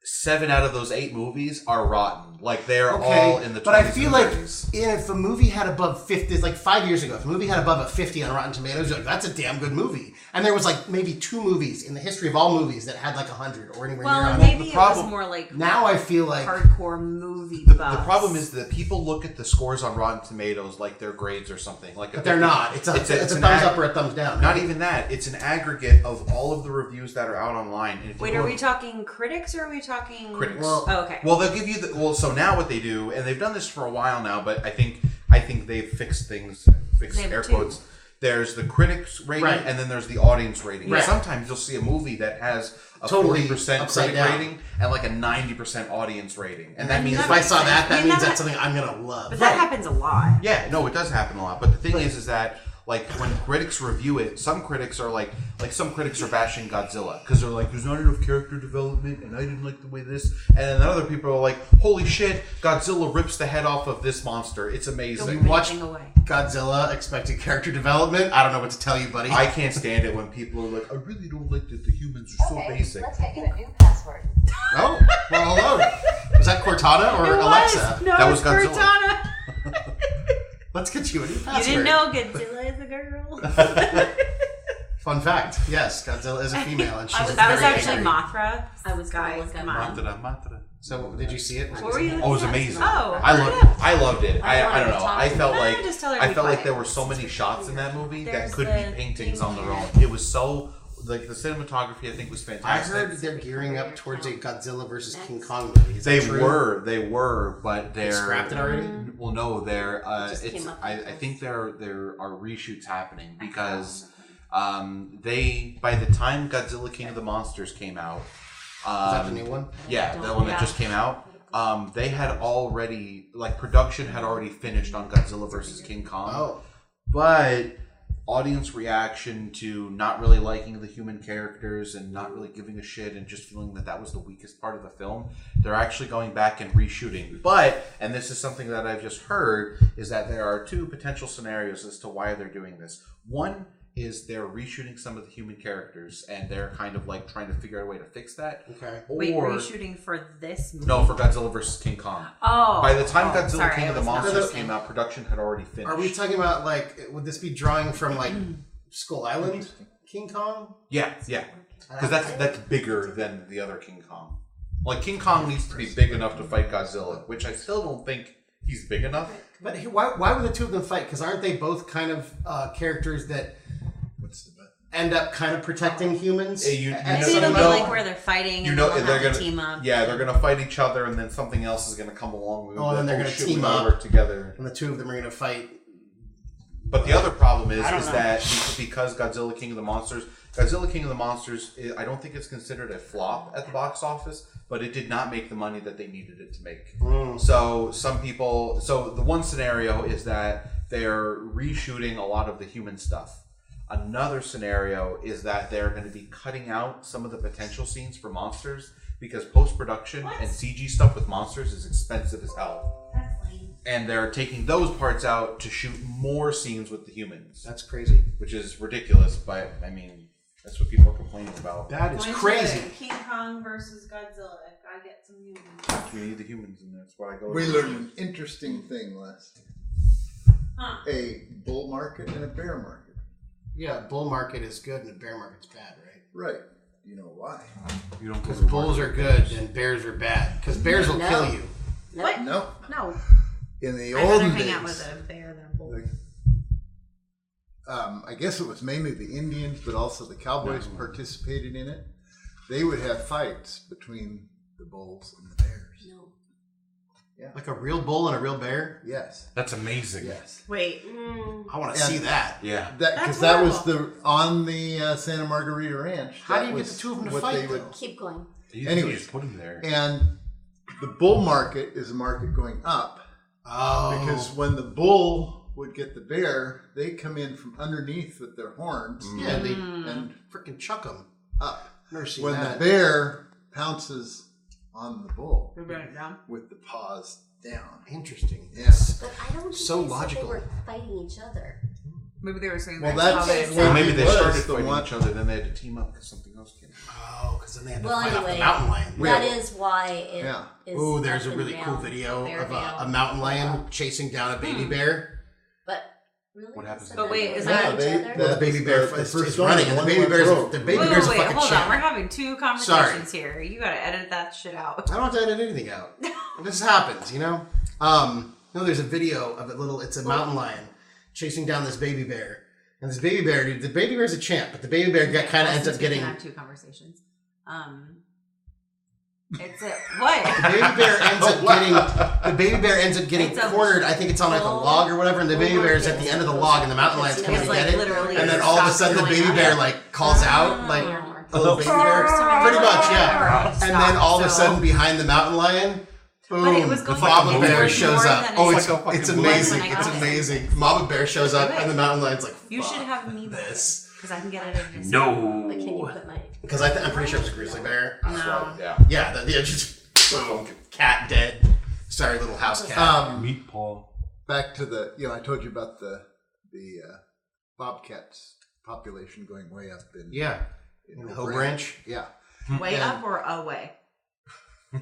7 out of those 8 movies are rotten. Like they're all in the 20s. But I feel like 30s. if a movie had above 50, like 5 years ago, if a movie had above a 50 on Rotten Tomatoes, you're like, that's a damn good movie. And there was like maybe 2 movies in the history of all movies that had like 100 or anywhere Well, near and 100. maybe The problem- it was more like Now I feel like hardcore movie The buffs. problem is that people look at the scores on Rotten Tomatoes like they're grades or something. Like, but they're not. It's a an thumbs up or a thumbs down. Not even that. It's an aggregate of all of the reviews that are out online. And if you Wait, go are to- we talking critics or are we talking Critics. Oh, okay. Well, they'll give you so now what they do, and they've done this for a while now, but I think they've fixed things, They have air 2. quotes. There's the critics rating, Right. and then there's the audience rating. Right. Sometimes you'll see a movie that has a Totally 40% upside critic down. rating and like a 90% audience rating, and that means if I saw that, I mean, means that- that's something I'm gonna love. but that happens a lot. yeah, no, it does happen a lot. But the thing is that like when critics review it, some critics are like some critics are bashing Godzilla because they're like, there's not enough character development, and I didn't like the way this. And then other people are like, holy shit, Godzilla rips the head off of this monster. It's amazing. Don't You watch anything away. Godzilla expecting character development. I don't know what to tell you, buddy. I can't stand it when people are like, I really don't like that the humans are so basic. Let's get you a new password. Oh, well, hello. Was that Cortana or Alexa? No, That was it's Godzilla. Cortana. Let's get you a new You password. didn't know Godzilla is a girl. Fun fact. Yes, Godzilla is a female, and she's that was very actually angry. Mothra. I was gonna Guys, look come up. on. Matra. So, did you see it? What were you? Oh, it was amazing. Oh, I loved it. I I don't wanted to know. talk I to felt her. like Just tell her to I be felt like quiet. there were so many shots in that movie There's that could the be paintings thing on their here. own. It was so like the cinematography. I think was I fantastic. heard they're gearing up towards a Godzilla versus King Kong movie. Is They that true? were, but they're scrapped it already? Well, no, they're. just It's. came up I with think there are reshoots happening because they by the time Godzilla King of the Monsters came out. Is that the new one? Yeah, the one that just came out. They had already production had already finished on Godzilla versus King Kong. Oh. But audience reaction to not really liking the human characters and not really giving a shit and just feeling that was the weakest part of the film, they're actually going back and reshooting. But, and this is something that I've just heard, is that there are 2 potential scenarios as to why they're doing this. One is they're reshooting some of the human characters and they're kind of trying to figure out a way to fix that. Okay. Wait, Or reshooting for this movie? no, for Godzilla versus King Kong. Oh. By the time Godzilla sorry, King I of the was not Monsters listening. came out, production had already finished. Are we talking about would this be drawing from Skull Island? King Kong? Yeah. Because that's bigger than the other King Kong. Like, King Kong needs to be big enough to fight Godzilla, which I still don't think he's big enough. But why would the two of them fight? Because aren't they both kind of characters that end up kind of protecting humans? Maybe it'll be like where they're fighting and they'll have to team up. Yeah, they're going to fight each other, and then something else is going to come along. And then they're going to team up work together. And the two of them are going to fight. But the other problem is that because Godzilla King of the Monsters, I don't think it's considered a flop at the box office, but it did not make the money that they needed it to make. So the one scenario is that they're reshooting a lot of the human stuff. Another scenario is that they're going to be cutting out some of the potential scenes for monsters because post-production and CG stuff with monsters is expensive as hell. And they're taking those parts out to shoot more scenes with the humans. That's crazy. Which is ridiculous, but I mean, that's what people are complaining about. That is crazy. King Kong versus Godzilla. I get some humans. We need the humans in there. That's why I go. We learned an interesting thing last. A bull market and a bear market. Yeah, bull market is good and a bear market's bad, right? Right. You know why? You don't. Because bulls are good and bears are bad. Because bears will kill you. What? No. No. In the I'd rather olden hang out days, with a bear than a bull. I guess it was mainly the Indians, but also the cowboys participated in it. They would have fights between the bulls and the bears. No. Yeah. Like a real bull and a real bear? Yes. That's amazing. Yes. Wait. I want to see that. Yeah. Because that was on the Santa Margarita Ranch. How do you get the two of them to fight, though? Keep going. Anyways, put them there. And the bull market is a market going up. Oh. Because when the bull would get the bear, they come in from underneath with their horns. Yeah, they and freaking chuck them up. Never seen when that. the bear pounces on the bull We bring it down. with the paws down. Interesting. Yes. But I don't think So they said logical. they were fighting each other. Maybe they were saying Well, that's how that's they. well, Maybe they was started the fighting one- each other, then they had to team up because something else came. Oh, because then they had to Well, fight off the anyway, mountain lion. that is why it Yeah. is Ooh, there's a up really and cool down. video Bear of down. a mountain lion chasing down a baby bear. But really, What happens So to But wait, they is were that- fighting each they- other? Well, the baby bear the is first running, one, and the the baby one bear's that the broke. baby Wait, bear's a wait, fucking hold on. champ. We're having two conversations here. You gotta edit that shit out. I don't have to edit anything out. This happens, you know. No, there's a video of it's a mountain lion chasing down this baby bear, and this baby bear, dude, the baby bear's a champ, but the baby bear kind of ends up getting. We can have two conversations. It's a what? The baby bear ends up getting It's a cornered. I think it's on like a log or whatever, and the baby bear is at the end of the log, and the mountain lion's coming to It's like get it. literally And then all of a sudden, the stops baby going bear up. like calls out, like a little baby bear. Pretty much, yeah. And then all of a sudden, behind the mountain lion, boom, it was the going mama towards bear more shows than up. it Oh, is. it's Like a it's fucking amazing. when I It's got it. amazing. Mama bear shows up, and the mountain lion's like, You should have me this. because I can get it. In But can you put my? Because I'm pretty sure it was a grizzly bear. No. Yeah. Yeah, just boom, cat dead. Sorry, little house cat. Meat paw. Back to the, I told you about the bobcats population going way up in In the Hoe Branch. Yeah. Way up or away?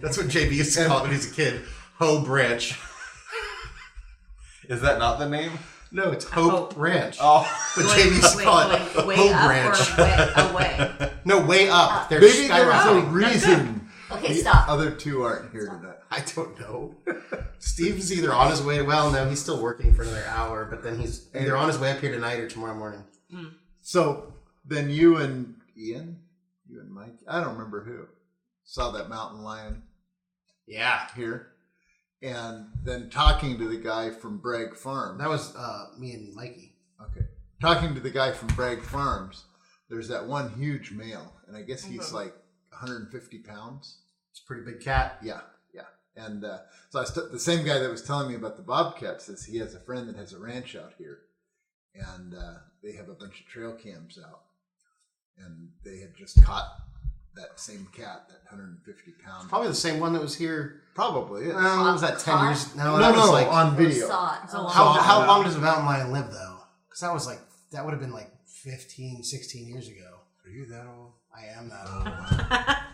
That's what JB used to call it when he was a kid. Hoe Branch. Is that not the name? No, it's Hope Ranch. Oh. But JB used to call it way Hoe up Branch. or way away? No, way up. They're Maybe there's a skyrocketing. reason Okay, the stop. other two aren't here tonight. I don't know. Steve's either on his way to, no, he's still working for another hour, but then he's either on his way up here tonight or tomorrow morning. So then you and Ian, you and Mike, I don't remember who, saw that mountain lion Yeah. here. And then talking to the guy from Bragg Farms. That was me and Mikey. Okay. Talking to the guy from Bragg Farms, there's that one huge male, and I guess he's like 150 pounds. It's a pretty big cat. Yeah. And so the same guy that was telling me about the bobcats says he has a friend that has a ranch out here, and they have a bunch of trail cams out, and they had just caught that same cat, that 150 pound. Probably the same one that was here. Probably is. What was that, 10 Caught? years? No, No, that was like. on video. Saw it. Oh, How long does a mountain lion live, though? Because that would have been like 15, 16 years ago. Are you that old? I am that old.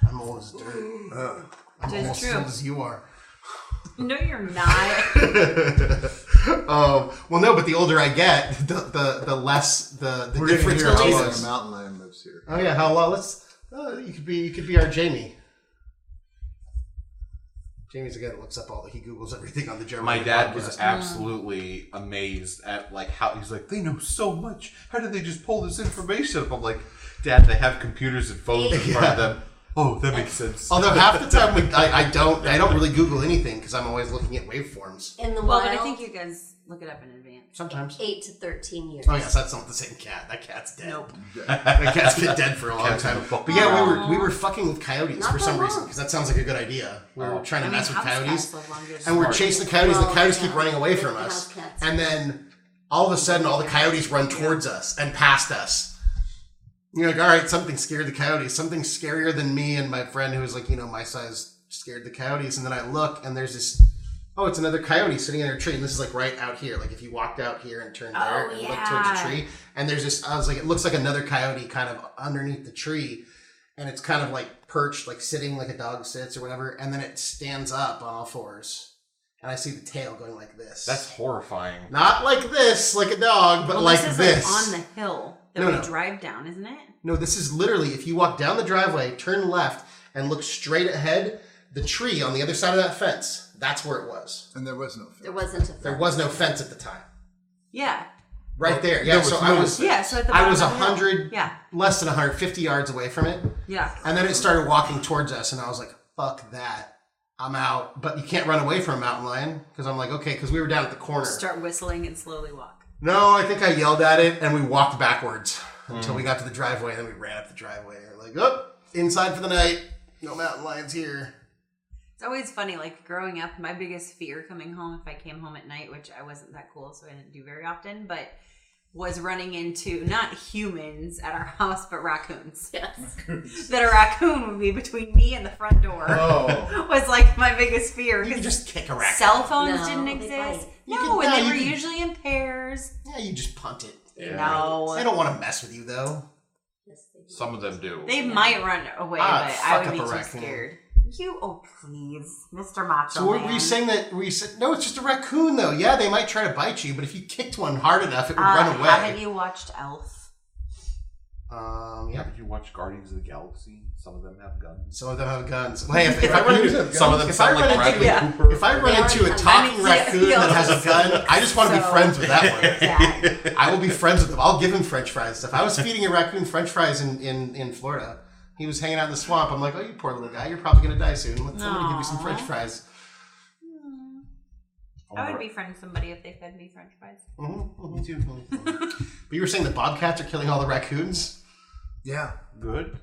I'm old as dirt. I'm It's almost true. as old as you are. No, you're not. Well, no, but the older I get, the less the We're going to difference hear how long between. a mountain lion lives here. Oh yeah, how long? You could be our Jamie. Jamie's the guy that looks up he Googles everything on the German. My dad was podcast. absolutely amazed at like how he's like, they know so much. How did they just pull this information up? I'm like, Dad, they have computers and phones in front of them. Oh, that makes sense. Although half the time I don't really Google anything because I'm always looking at waveforms. In the Well, wild, but I think you guys look it up in advance. Sometimes. 8 to 13 years. Oh yes, that's not the same cat. That cat's dead. Nope. That cat's been dead for a long time. But yeah, we were fucking with coyotes Not for some that reason long. because that sounds like a good idea. We were trying to mess with house coyotes, cats live longer than and we're smart. chasing the coyotes. And the Well, coyotes yeah. keep running away from House us, cats. and then all of a sudden, all the coyotes run towards us and past us. You're like, all right, something scared the coyotes. Something scarier than me and my friend who was like, my size scared the coyotes. And then I look, and there's this. Oh, it's another coyote sitting in a tree, and this is like right out here. Like if you walked out here and turned there and looked towards the tree, and there's this. I was like, it looks like another coyote kind of underneath the tree, and it's kind of like perched, like sitting, like a dog sits or whatever, and then it stands up on all fours, and I see the tail going like this. That's horrifying. Not like this, like a dog, but like this is this. like on the hill that No, we no. drive down, isn't it? No, this is literally if you walk down the driveway, turn left, and look straight ahead, the tree on the other side of that fence. That's where it was. And there was no fence. There wasn't a fence. There was no fence at the time. Yeah. Right there. Yeah, There was so no I was Yeah, so at the I bottom was of the hill. 100 Yeah. less than 150 yards away from it. Yeah. And then it started walking towards us and I was like, fuck that. I'm out. But you can't run away from a mountain lion because I'm like, okay, because we were down at the corner. Start whistling and slowly walk. No, I think I yelled at it and we walked backwards until we got to the driveway and then we ran up the driveway. And we're like, oh, inside for the night. No mountain lions here. It's always funny, like growing up, my biggest fear coming home, if I came home at night, which I wasn't that cool, so I didn't do very often, but was running into not humans at our house, but raccoons. Yes. That a raccoon would be between me and the front door Oh. was like my biggest fear. You can just kick a raccoon. Cell phones No, didn't they exist. bite. You No, can- and no, they you were can- usually in pairs. Yeah, you just punt it. No. They don't want to mess with you though. Yes, they do. Some of them do. They might run away, Ah, but fuck I would up be a too raccoon. scared. Oh please, Mr. Macho So were Man. you saying that? Were you saying, no, it's just a raccoon though. Yeah, they might try to bite you, but if you kicked one hard enough, it would run away. Haven't you watched Elf? Yeah. Did you watch Guardians of the Galaxy? Some of them have guns. Some of them have guns. Hey, if I run into Some of them if I sound run like into- Bradley yeah. Cooper. if I run into a already talking have- raccoon Yeah, that has a gun, I just want to be So- friends with that one. Exactly. I will be friends with them. I'll give him French fries. If I was feeding a raccoon French fries in Florida, he was hanging out in the swamp. I'm like, oh, you poor little guy, you're probably gonna die soon. Let somebody give you some Aw. French fries. I would befriend somebody if they fed me French fries. Me too. But you were saying the bobcats are killing all the raccoons? Yeah. Good.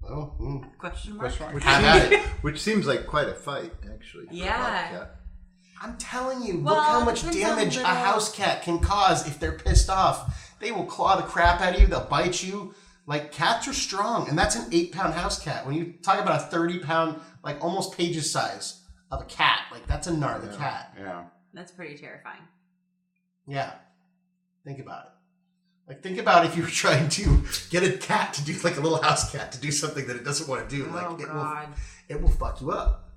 Oh, Question mark? Question mark. have at it. Which seems like quite a fight, actually. for a Yeah. bobcat. I'm telling you, Well, look how it much depends on damage a little- house cat can cause if they're pissed off. They will claw the crap out of you. They'll bite you. Like, cats are strong. And that's an 8-pound house cat. When you talk about a 30-pound, like almost Paige's size of a cat, like that's a gnarly cat. Yeah. That's pretty terrifying. Yeah. Think about it. Like, think about if you were trying to get a cat to do, like a little house cat, to do something that it doesn't want to do. Like, Oh, God. it will fuck you up.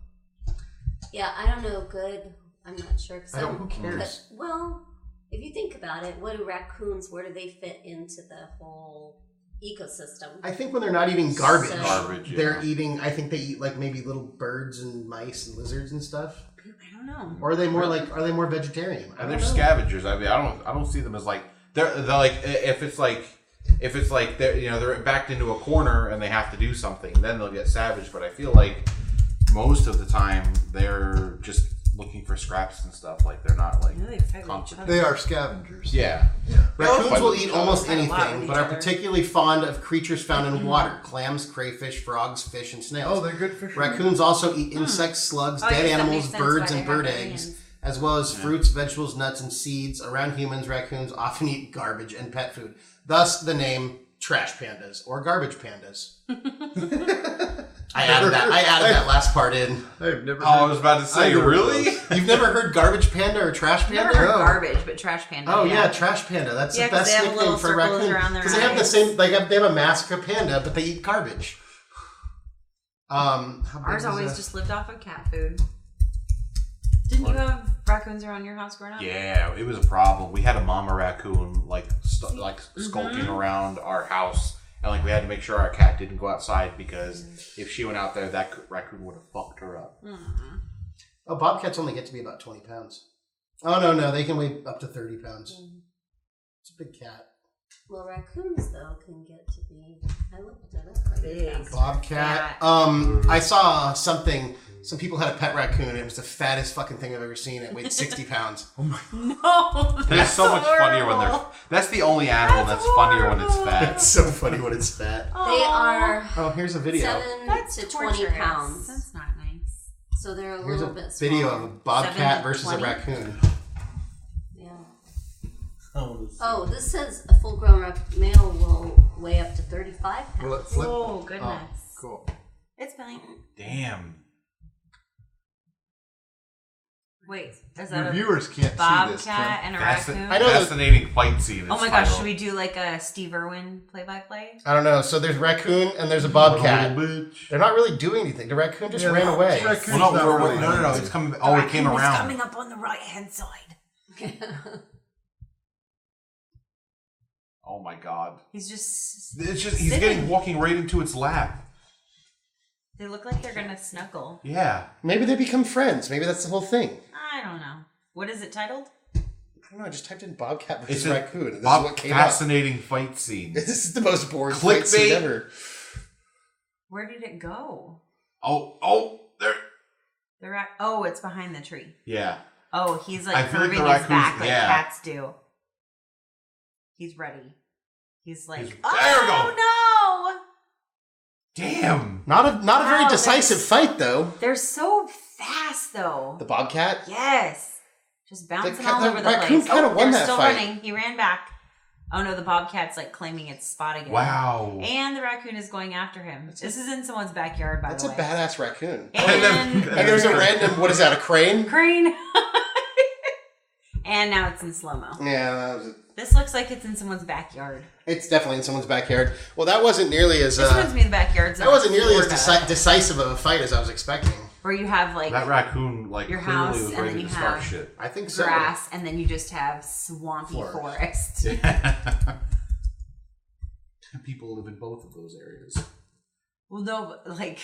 Yeah, I don't know. Good. I'm not sure. I don't, who cares? But, well, if you think about it, what do raccoons? Where do they fit into the whole ecosystem? I think when they're not eating garbage, Garbage, they're yeah. eating. I think they eat like maybe little birds and mice and lizards and stuff. I don't know. Or are they more like? Are they more vegetarian? I And don't they're know. scavengers. I mean, I don't see them as like they're like if it's like they're backed into a corner and they have to do something, then they'll get savage. But I feel like most of the time they're just looking for scraps and stuff. Like they're not like I know they fight with each confident. other. They are scavengers. Yeah. Raccoons will Fight eat with almost each other. Fight a lot anything, with but each are other. particularly fond of creatures found in water: clams, crayfish, frogs, fish, and snails. Oh, they're good fishermen. Raccoons also eat insects, slugs, Oh, dead yes, that animals, makes sense birds, why and they have bird their eggs, hands. as well as fruits, vegetables, nuts, and seeds. Around humans, raccoons often eat garbage and pet food. Thus, the name trash pandas or garbage pandas. I added that last part in. I've never. Oh, I was about to say, either of really? those. You've never heard garbage panda or trash panda? Never heard No. garbage, but trash panda. Oh yeah, trash panda. That's Yeah, the 'cause best they have nickname little for circles raccoon around their because they have the eyes. same. They have a mask of panda, but they eat garbage. How big Ours is always that? just lived off of cat food. Didn't you have raccoons around your house growing up? Yeah, it was a problem. We had a mama raccoon skulking around our house, and like we had to make sure our cat didn't go outside because if she went out there, that raccoon would have fucked her up. Oh, bobcats only get to be about 20 pounds. Oh no, they can weigh up to 30 pounds. It's a big cat. Well, raccoons though can get to be. I looked at it. Like Big. Bobcat. I saw something. Some people had a pet raccoon, and it was the fattest fucking thing I've ever seen. It weighed 60 pounds. No. That's so much funnier when they're. That's the only animal that's funnier when it's fat. It's so funny when it's fat. They are. Oh, here's a video. 7 to 20 torturous. pounds. That's not nice. So they're a Here's little a bit smaller. video of a bobcat 7 to versus a 20? raccoon. Yeah. Oh, Oh, this says a full-grown male will weigh up to 35 pounds. Will it flip? Oh, goodness. Oh, cool. It's fine. damn. Wait, is Your that a viewers can't see this. bobcat Tim. and a raccoon? I know that- Fascinating fight scene. Oh my gosh, should we do like a Steve Irwin play-by-play? I don't know. So there's raccoon and there's a bobcat. They're not really doing anything. The raccoon just ran away. Raccoon's Well, not really no. doing It's coming. Oh, it came Raccoon is around. coming up on the right-hand side. Oh my god. He's just... It's just he's sitting. walking right into its lap. They look like they're gonna snuggle. Yeah. Maybe they become friends. Maybe that's the whole thing. I don't know. What is it titled? I don't know. I just typed in bobcat versus It's a raccoon. And this is what came up. fascinating fight scene. This is the most boring fight scene Clickbait. ever. Where did it go? Oh, there. Oh, it's behind the tree. Yeah. Oh, he's I like feel like curving the his raccoon's- back like yeah. cats do. He's ready. He's like, There we oh no! Damn. Not a very Wow, decisive fight though. They're so fast though. The bobcat. Yes. Just bouncing The all over the raccoon place. kinda won they're that still fight. running. He ran back. Oh no, the bobcat's like claiming its spot again. Wow. And the raccoon is going after him. This is in someone's backyard, by That's the a way. badass raccoon. And And there's a random. What is that? A crane? crane. And now it's in slow-mo. Yeah, that was This looks like it's in someone's backyard. it's definitely in someone's backyard. Well, that wasn't nearly as. This reminds me of the backyards. That wasn't nearly as Florida, decisive of a fight as I was expecting. where you have like That raccoon, like, your clearly house, was and then ready you to start have shit. I think so. grass, and then you just have swampy forest. People live in both of those areas. Well, no, but like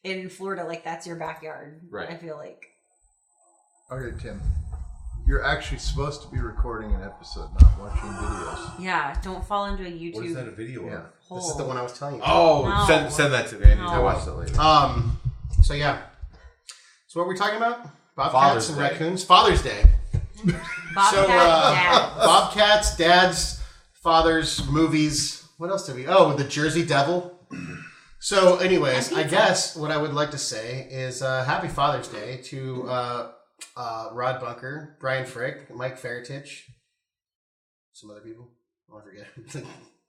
in Florida, like that's your backyard. Right. I feel like. Okay, Tim. You're actually supposed to be recording an episode, not watching videos. Yeah, don't fall into a YouTube. What is that a video Yeah. of? hole. This is the one I was telling you. Oh, No. send that to me. I need to No. watch that later. So yeah. So what were we talking about? Bobcats Father's and Day. raccoons. Father's Day. Bobcat dad. Bobcats, dads, fathers, movies. What else did we? Oh, the Jersey Devil. So, anyways, I guess what I would like to say is Happy Father's Day to Rod Bunker, Brian Frick, Mike Fairtich, some other people. I forget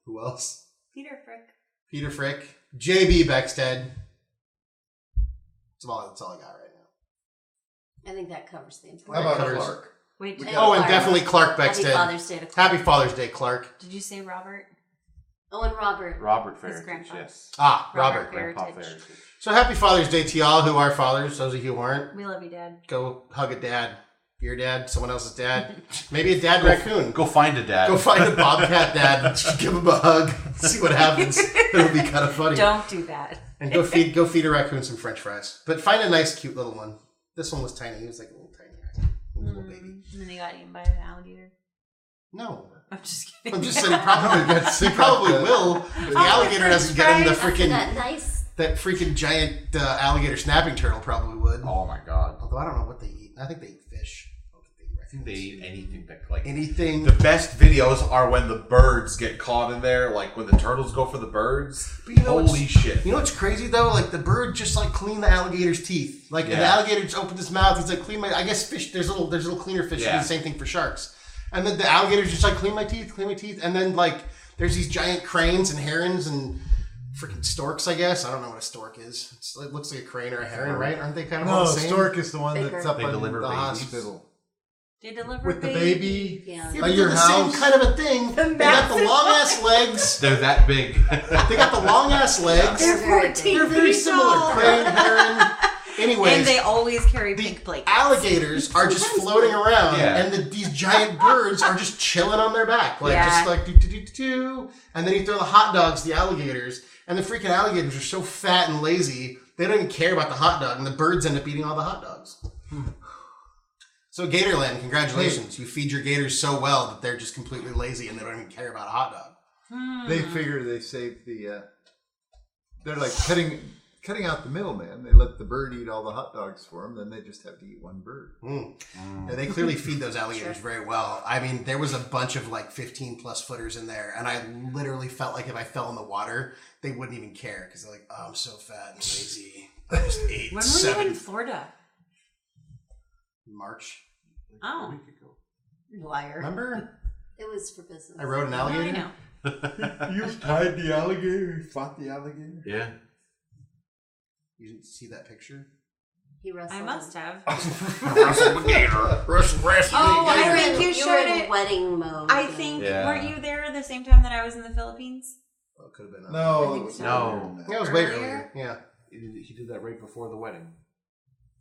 who else. Peter Frick. Peter Frick, JB Beckstead. That's all I got right now. I think that covers the How important. about Covers- Clark? Wait, Oh, and definitely Clark Happy Beckstead. Father's Day to Clark. Happy Father's Day, Clark. did you say Robert? Oh, and Robert. Robert His Fairtich, grandpa. yes. Robert. Grandpa Heritage. Fairtich. So happy Father's Day to y'all who are fathers, those of you who aren't. We love you, Dad. Go hug a dad. Your dad, someone else's dad. Maybe a dad raccoon. Go find a dad. Go find a bobcat dad and just give him a hug. See what happens. It'll be kind of funny. Don't do that. And go feed a raccoon some French fries. But find a nice, cute little one. This one was tiny. He was like a little tiny raccoon. Little baby. And then they got eaten by an alligator. No. I'm just kidding. I'm just saying he probably will. If the alligator doesn't get him, the freaking That nice. that freaking giant alligator snapping turtle probably would. Oh my god. Although I don't know what they eat. I think they eat fish. I don't think they eat I think they raccoons. eat anything that, like, Anything. the best videos are when the birds get caught in there, like when the turtles go for the birds. But you know Holy what's- shit. You know what's crazy though? Like the bird just like cleaned the alligator's teeth. Like the Yeah. alligator just opened his mouth. He's like, clean my. I guess fish. There's little cleaner fish. Yeah. Do the same thing for sharks. And then the alligator's just like, clean my teeth. And then like there's these giant cranes and herons and freaking storks. I guess I don't know what a stork is. It looks like a crane or a heron, right? Aren't they kind of all No, the same? stork is the one Bigger. that's up They in deliver the babies. hospital. They deliver With the baby. Yeah. Yeah, At but they're your the house. same kind of a thing. They got the long ass legs. They're that big. They got the long ass legs. They're very big. They're very similar. Crane, heron. Anyways, And they always carry pink plates. Alligators are just floating around, and these giant birds are just chilling on their back, just like do. And then you throw the hot dogs, the alligators, and the freaking alligators are so fat and lazy they don't even care about the hot dog, and the birds end up eating all the hot dogs. So Gatorland, congratulations! You feed your gators so well that they're just completely lazy and they don't even care about a hot dog. They figure they save the. They're like cutting out the middleman. They let the bird eat all the hot dogs for them. Then they just have to eat one bird. And they clearly feed those alligators very well. I mean, there was a bunch of like 15 plus footers in there, and I literally felt like if I fell in the water, they wouldn't even care because they're like, "Oh, I'm so fat and lazy. I just ate When were 7." you in Florida? March. Oh. A week ago. Liar. Remember? It was for business. I rode an alligator. I know. You tied the alligator, fought the alligator. Yeah. You didn't see that picture? He wrestled. I must have. Wrestled gator. Wrestled Oh, I gator. think you You showed were in it. wedding mode. I think, Yeah. weren't you there the same time that I was in the Philippines? Oh, it could have been. No, I think so. No. Yeah, it was way Earlier? earlier. Yeah. He did that right before the wedding.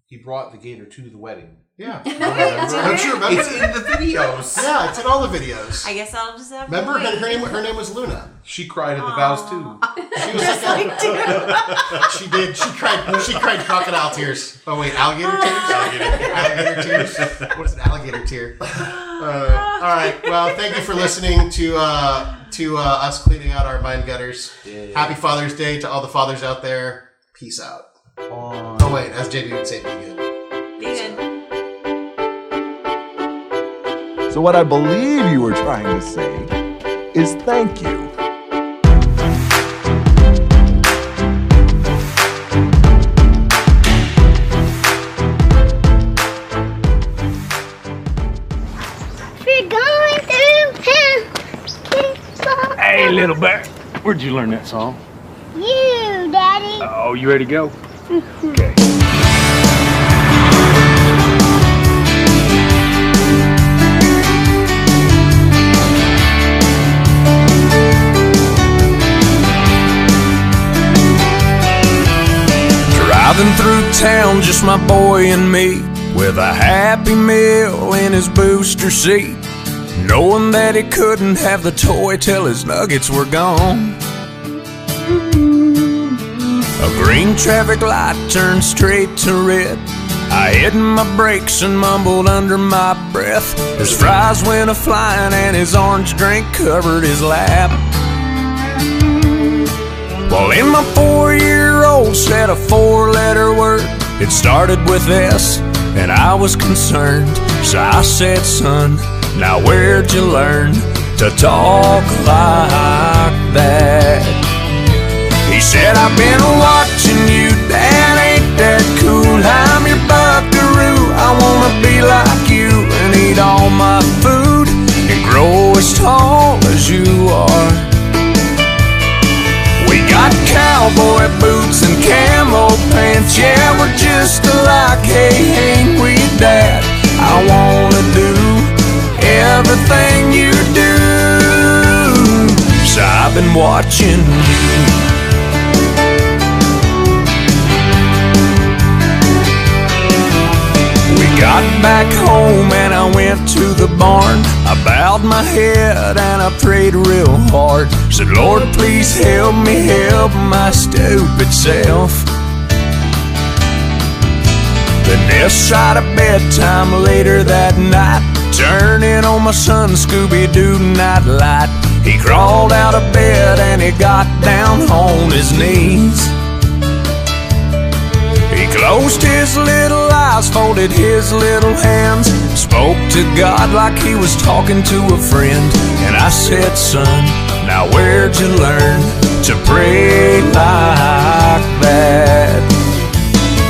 He brought the gator to the wedding. Yeah. Don't you remember? It's in the videos. Yeah, it's in all the videos. I guess I'll just have to Remember, wait. her name was Luna. She cried at the vows too. She was like, she did. She cried crocodile tears. Oh wait, alligator tears. Alligator tears. What is an alligator tear? All right. Well, thank you for listening to us cleaning out our mind gutters. Yeah. Happy Father's Day to all the fathers out there. Peace out. Oh wait, as JB would say, be good. Be good. So what I believe you were trying to say is thank you. We're going through hell. Hey, little bear. Where'd you learn that song? You, Daddy. Oh, you ready to go? Okay. Driving through town, just my boy and me, with a Happy Meal in his booster seat, knowing that he couldn't have the toy till his nuggets were gone. A green traffic light turned straight to red. I hit my brakes and mumbled under my breath. His fries went a-flying and his orange drink covered his lap. Well, in my 4-year-old said a 4-letter word. It started with S, and I was concerned. So I said, son, now where'd you learn to talk like that? He said, I've been watching you, Dad, ain't that cool? I'm your buckaroo, I wanna be like you and eat all my food and grow as tall as you are. We got cowboy boots and camo pants, yeah, we're just alike, hey, ain't we, Dad? I wanna do everything you do, so I've been watching you. We got back home and I went to the barn. I bowed my head and I prayed real hard. Said, Lord, please help me help my stupid self. Then this side of bedtime later that night, turning on my son Scooby-Doo night light. He crawled out of bed and he got down on his knees. He closed his little eyes, folded his little hands, spoke to God like he was talking to a friend. And I said, son, now where'd you learn to pray like that?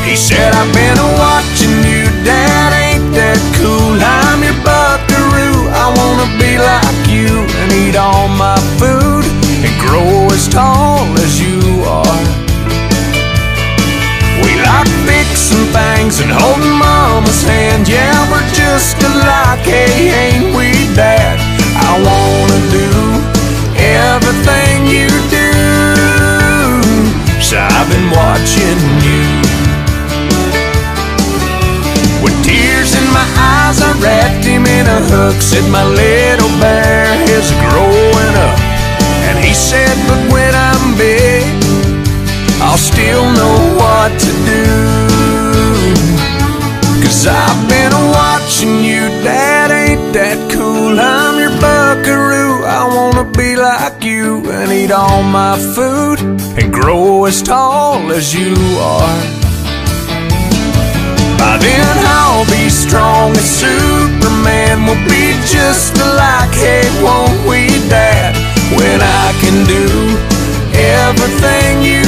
He said, I've been watching you, Dad, ain't that cool? I'm your buckaroo, I wanna be like you and eat all my food and grow as tall as you are. We like fixing things and holding Mama's hand, yeah, we're just alike, hey, ain't we, Dad? I wanna do everything you do, so I've been watching you. Cook said my little bear is growing up. And he said, but when I'm big, I'll still know what to do. 'Cause I've been watching you, Dad, ain't that cool? I'm your buckaroo, I wanna be like you and eat all my food and grow as tall as you are. By then I'll be strong as Superman, we'll be just alike, hey, won't we, Dad? When I can do everything you